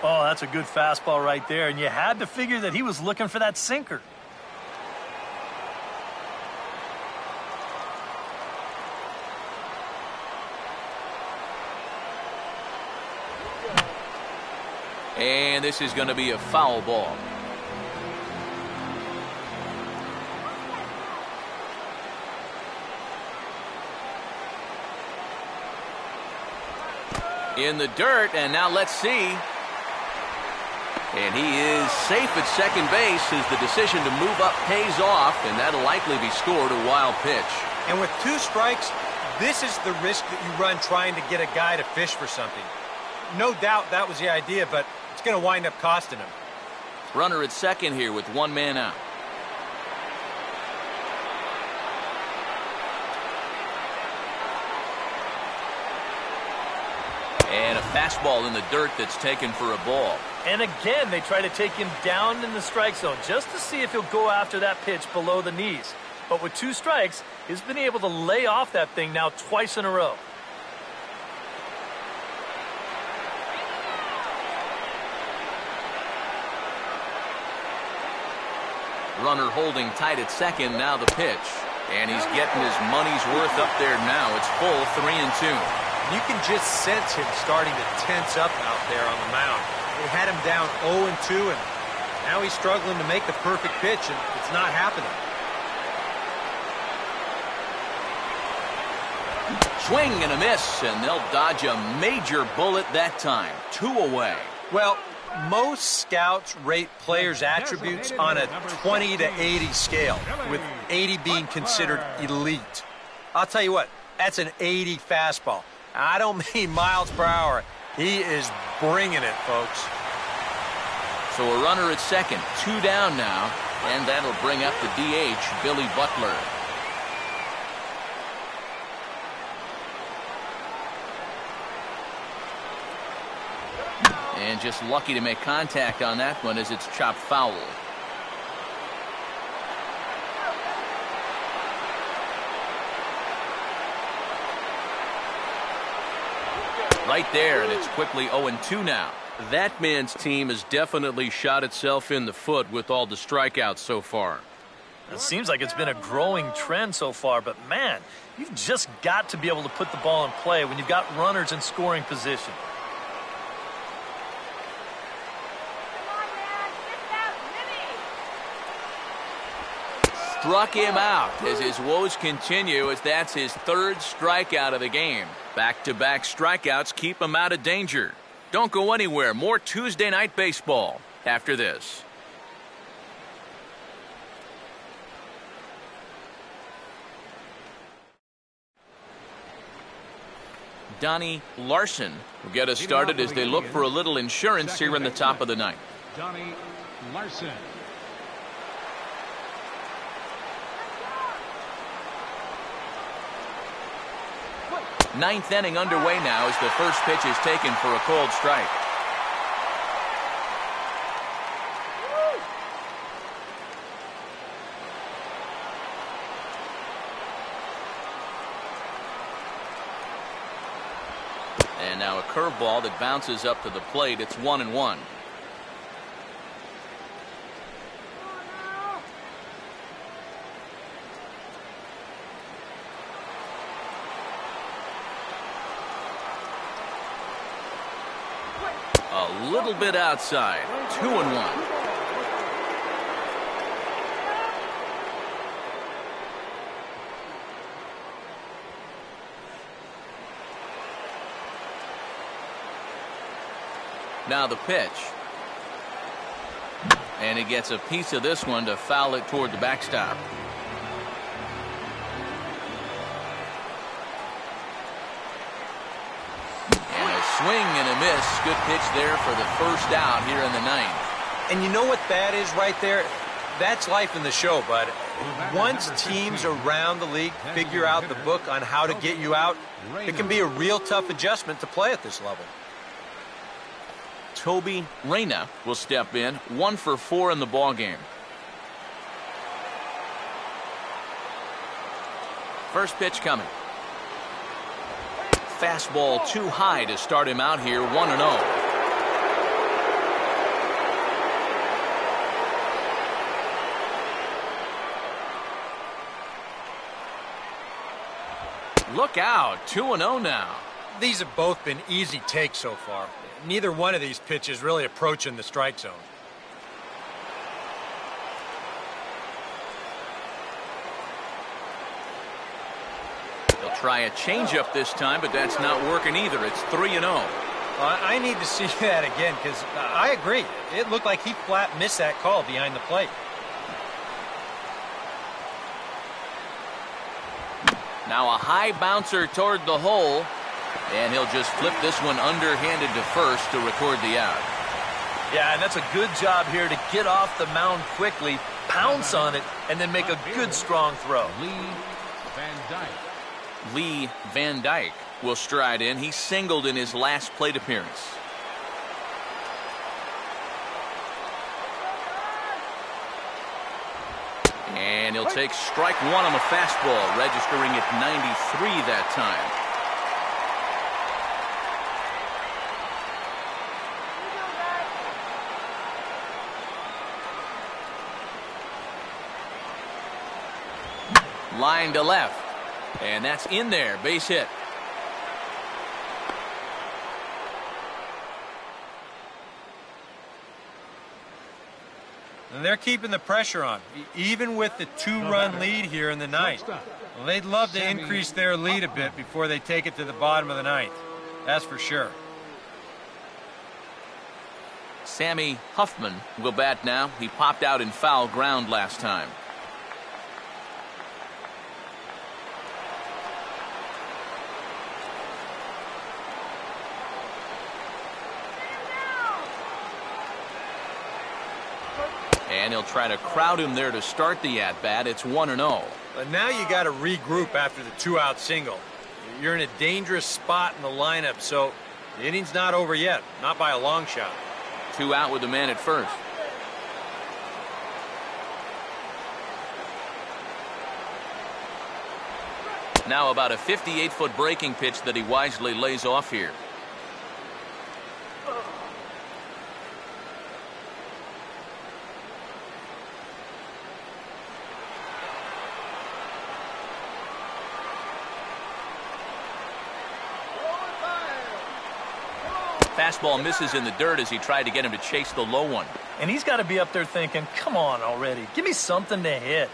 Oh, that's a good fastball right there, and you had to figure that he was looking for that sinker. And this is going to be a foul ball. In the dirt, and now let's see. And he is safe at second base as the decision to move up pays off, and that'll likely be scored a wild pitch. And with 2 strikes, this is the risk that you run trying to get a guy to fish for something. No doubt that was the idea, but it's going to wind up costing him. Runner at second here with 1 man out. And a fastball in the dirt that's taken for a ball. And again, they try to take him down in the strike zone just to see if he'll go after that pitch below the knees. But with 2 strikes, he's been able to lay off that thing now twice in a row. Runner holding tight at second, now the pitch. And he's getting his money's worth up there now. It's full 3-2. You can just sense him starting to tense up out there on the mound. They had him down 0-2, and now he's struggling to make the perfect pitch, and it's not happening. Swing and a miss, and they'll dodge a major bullet that time. 2 away. Well, most scouts rate players' attributes on a 20 to 80 scale, with 80 being considered elite. I'll tell you what, that's an 80 fastball. I don't mean miles per hour. He is bringing it, folks. So a runner at second, 2 down now, and that'll bring up the DH, Billy Butler. And just lucky to make contact on that one as it's chopped foul. Right there, and it's quickly 0-2 now. That man's team has definitely shot itself in the foot with all the strikeouts so far. It seems like it's been a growing trend so far, but man, you've just got to be able to put the ball in play when you've got runners in scoring position. Struck him out as his woes continue, as that's his 3rd strikeout of the game. Back-to-back strikeouts keep him out of danger. Don't go anywhere. More Tuesday Night Baseball after this. Donnie Larson will get us started as they look for a little insurance here in the top of the ninth. Donnie Larson. Ninth inning underway now as the first pitch is taken for a called strike. And now a curveball that bounces up to the plate. It's 1-1. A little bit outside. 2-1. Now the pitch. And he gets a piece of this one to foul it toward the backstop. Swing and a miss. Good pitch there for the first out here in the ninth. And you know what that is right there? That's life in the show, bud. Once teams around the league figure out the book on how to get you out, it can be a real tough adjustment to play at this level. Toby Reyna will step in, 1 for 4 in the ballgame. First pitch coming. fastball too high to start him out here 1-0. Look out, 2-0 now. These have both been easy takes so far. Neither one of these pitches really approaching the strike zone. He'll try a changeup this time, but that's not working either. It's 3-0. I need to see that again because I agree. It looked like he flat missed that call behind the plate. Now a high bouncer toward the hole, and he'll just flip this one underhanded to first to record the out. Yeah, and that's a good job here to get off the mound quickly, pounce on it, and then make a good strong throw. Lee Van Dyke will stride in. He singled in his last plate appearance. And he'll take strike one on the fastball, registering at 93 that time. Line to left. And that's in there. Base hit. And they're keeping the pressure on, even with the 2-run lead here in the ninth. Well, they'd love to increase their lead a bit before they take it to the bottom of the ninth. That's for sure. Sammy Huffman will bat now. He popped out in foul ground last time. And he'll try to crowd him there to start the at-bat. It's 1-0. But now you got to regroup after the 2-out single. You're in a dangerous spot in the lineup, so the inning's not over yet. Not by a long shot. 2 out with the man at first. Now about a 58-foot breaking pitch that he wisely lays off here. Fastball misses in the dirt as he tried to get him to chase the low one. And he's got to be up there thinking, come on already. Give me something to hit.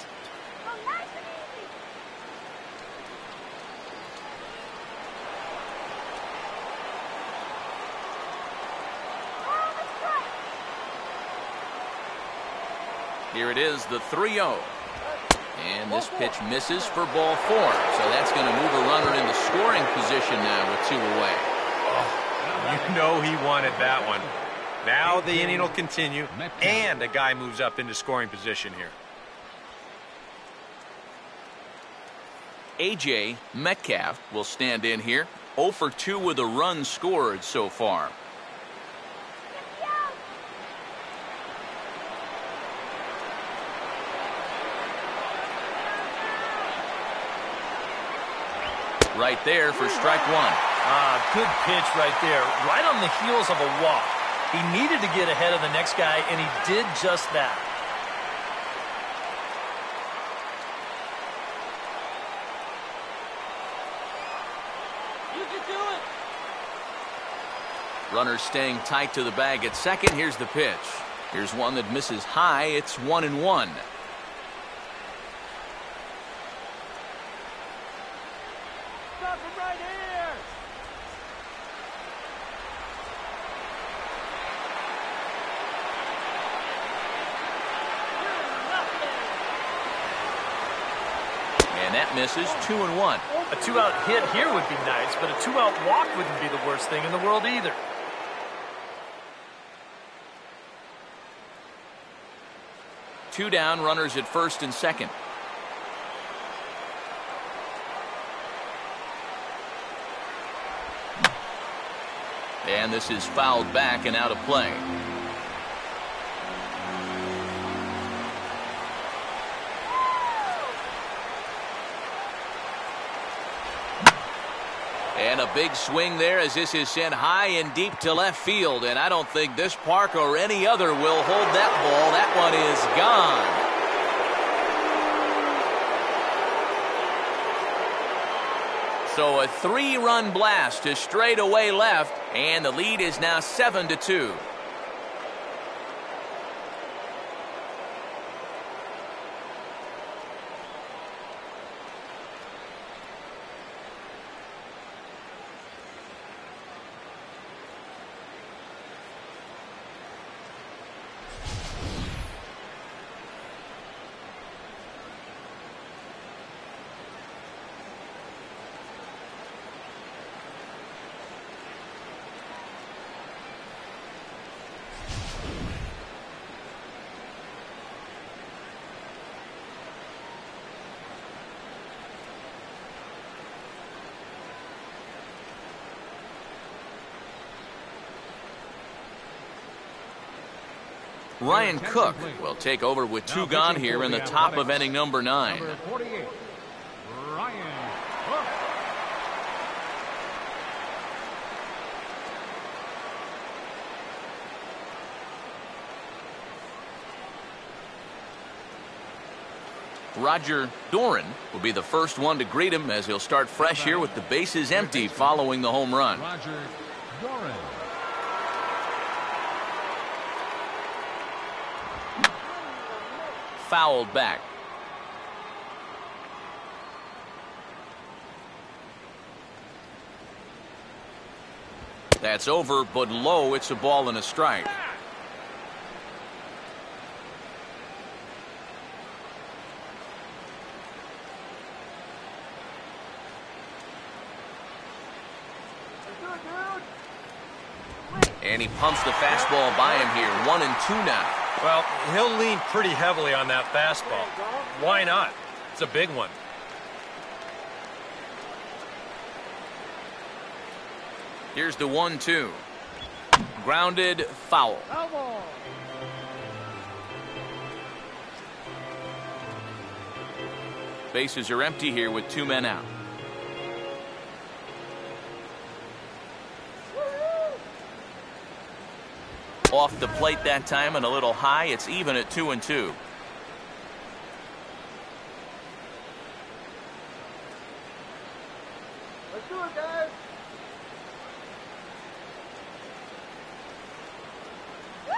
Here it is, the 3-0. And this pitch misses for ball 4. So that's going to move a runner into scoring position now with 2 away. You know he wanted that one. Now the inning will continue, and a guy moves up into scoring position here. A.J. Metcalf will stand in here. 0 for 2 with a run scored so far. Right there for strike 1. Good pitch right there. Right on the heels of a walk. He needed to get ahead of the next guy, and he did just that. You can do it. Runner staying tight to the bag at second. Here's the pitch. Here's one that misses high. It's 1-1. Stop him right here. And that misses. 2-1. A 2-out hit here would be nice, but a 2-out walk wouldn't be the worst thing in the world either. Two down, runners at first and second. And this is fouled back and out of play. And a big swing there as this is sent high and deep to left field. And I don't think this park or any other will hold that ball. That one is gone. So a 3-run blast to straightaway left, and the lead is now 7-2. Ryan Cook will take over with 2 gone here in the top of inning number 9. Number 48, Ryan Cook. Roger Doran will be the first one to greet him as he'll start fresh here with the bases empty following the home run. Roger Doran. Fouled back. That's over, but low. It's a ball and a strike. And he pumps the fastball by him here. 1-2 now. Well, he'll lean pretty heavily on that fastball. Why not? It's a big one. Here's the 1-2. Grounded, foul. Bases are empty here with 2 men out. Off the plate that time and a little high. It's even at 2-2. Let's do it, guys. Woo!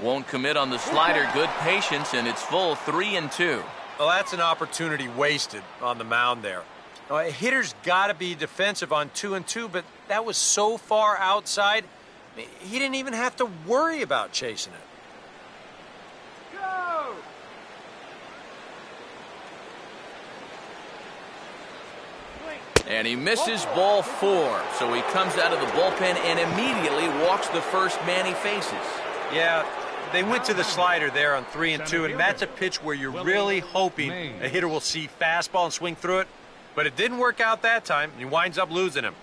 Won't commit on the slider. Good patience, and it's full 3-2. Well, that's an opportunity wasted on the mound there. A hitter's got to be defensive on 2-2, but that was so far outside, he didn't even have to worry about chasing it. Go! And he misses ball 4, so he comes out of the bullpen and immediately walks the first man he faces. Yeah, they went to the slider there on 3-2, and that's a pitch where you're really hoping a hitter will see fastball and swing through it. But it didn't work out that time. He winds up losing him.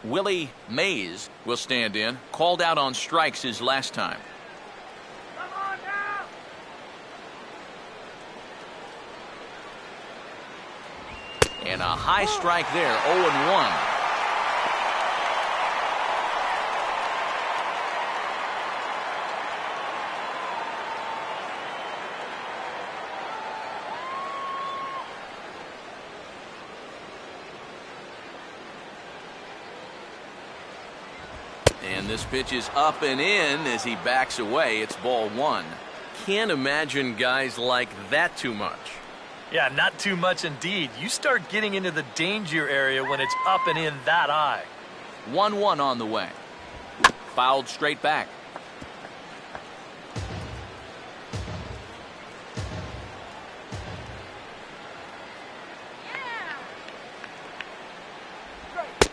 Willie Mays will stand in. Called out on strikes his last time. Come on now! And a high strike there, 0-1. And this pitch is up and in as he backs away. It's ball 1. Can't imagine guys like that too much. Yeah, not too much indeed. You start getting into the danger area when it's up and in that high. 1-1 on the way. Fouled straight back.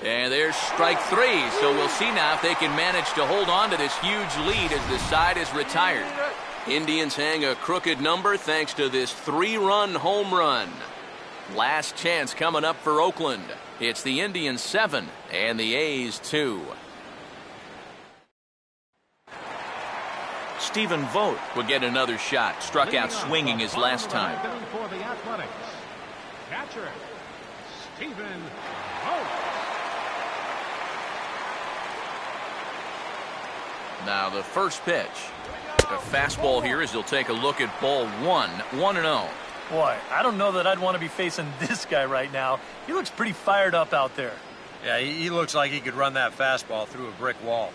And there's strike 3, so we'll see now if they can manage to hold on to this huge lead as the side is retired. Indians hang a crooked number thanks to this 3-run home run. Last chance coming up for Oakland. It's the Indians 7 and the A's 2. Stephen Vogt will get another shot. Struck out swinging his last time. For the Athletics, Catcher, Stephen Vogt. Now the first pitch. A fastball here as he'll take a look at ball one. 1-0. Boy, I don't know that I'd want to be facing this guy right now. He looks pretty fired up out there. Yeah, he looks like he could run that fastball through a brick wall.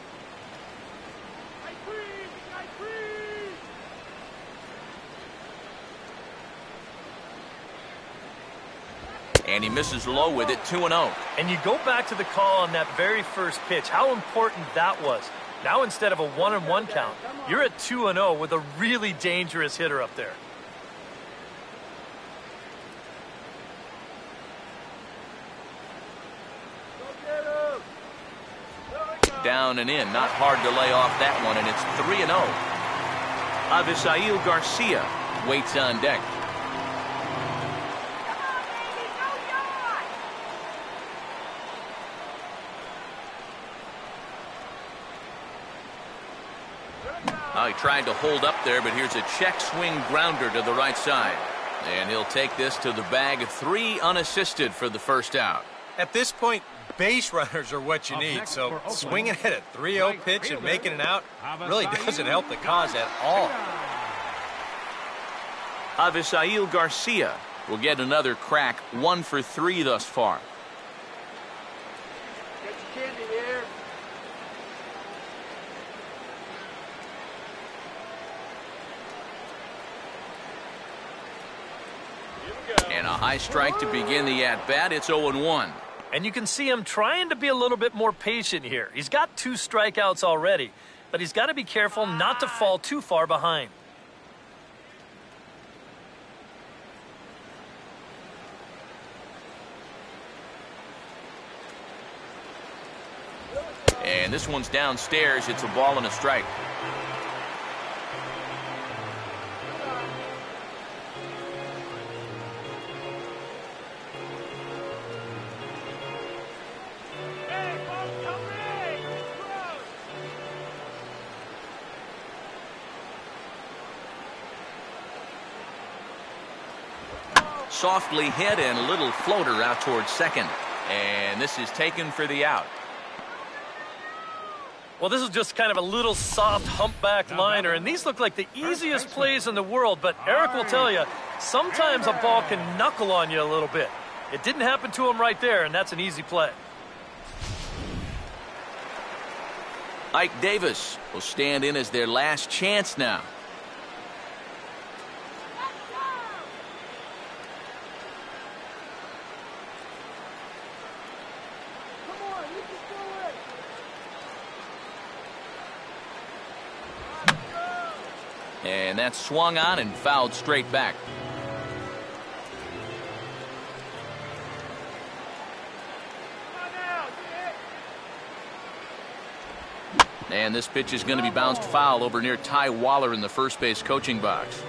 And he misses low with it. 2-0. And you go back to the call on that very first pitch, how important that was. Now instead of a 1-1 count, you're at 2-0 with a really dangerous hitter up there. Down and in. Not hard to lay off that one, and it's 3-0. Avisail Garcia waits on deck. He tried to hold up there, but here's a check swing grounder to the right side. And he'll take this to the bag. 3 unassisted for the first out. At this point, base runners are what you need, so swinging at a 3-0 pitch and making it out really doesn't help the cause at all. Avisail Garcia will get another crack. 1 for 3 thus far. And a high strike to begin the at-bat. It's 0-1. And you can see him trying to be a little bit more patient here. He's got 2 strikeouts already, but he's got to be careful not to fall too far behind. And this one's downstairs. It's a ball and a strike. Softly hit and a little floater out towards second. And this is taken for the out. Well, this is just kind of a little soft humpback liner, and these look like the easiest plays in the world, but Eric will tell you, sometimes a ball can knuckle on you a little bit. It didn't happen to him right there, and that's an easy play. Ike Davis will stand in as their last chance now. And that's swung on and fouled straight back. And this pitch is going to be bounced foul over near Ty Waller in the first base coaching box.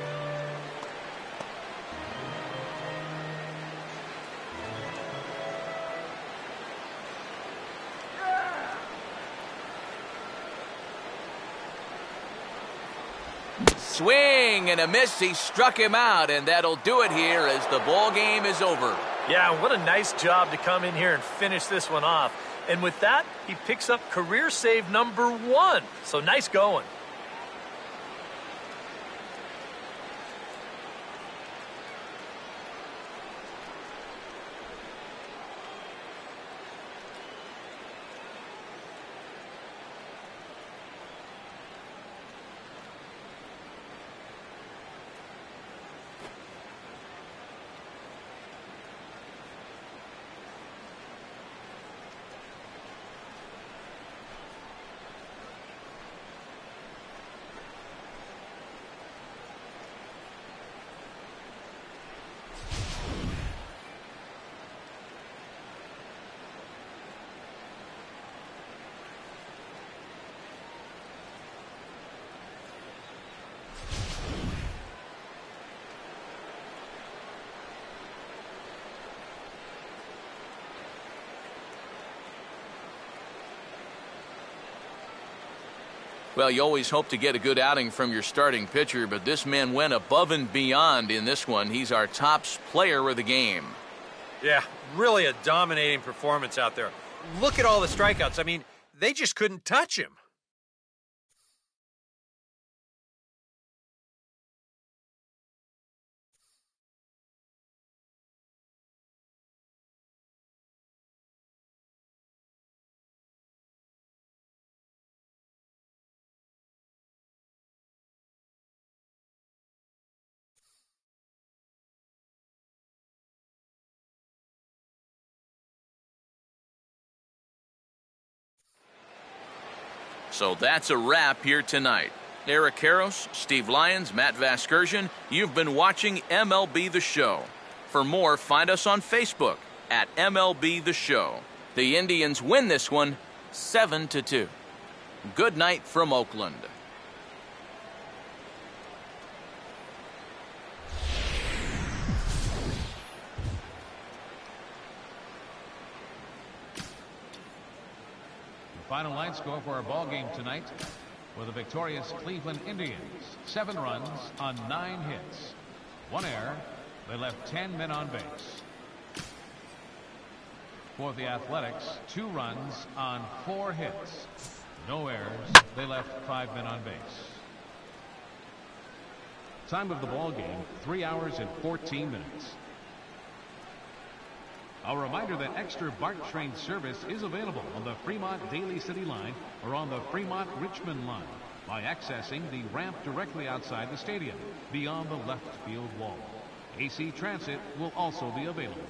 Swing and a miss. He struck him out, and that'll do it here as the ball game is over. Yeah, what a nice job to come in here and finish this one off. And with that, he picks up career save number 1. So nice going. Well, you always hope to get a good outing from your starting pitcher, but this man went above and beyond in this one. He's our top player of the game. Yeah, really a dominating performance out there. Look at all the strikeouts. I mean, they just couldn't touch him. So that's a wrap here tonight. Eric Karros, Steve Lyons, Matt Vasgersian, you've been watching MLB The Show. For more, find us on Facebook at MLB The Show. The Indians win this one 7-2. Good night from Oakland. Final line score for our ball game tonight for the victorious Cleveland Indians. 7 runs on 9 hits. 1 error. They left 10 men on base. For the Athletics, 2 runs on 4 hits. No errors. They left 5 men on base. Time of the ball game, 3 hours and 14 minutes. A reminder that extra BART train service is available on the Fremont Daly City line or on the Fremont Richmond line by accessing the ramp directly outside the stadium beyond the left field wall. AC Transit will also be available.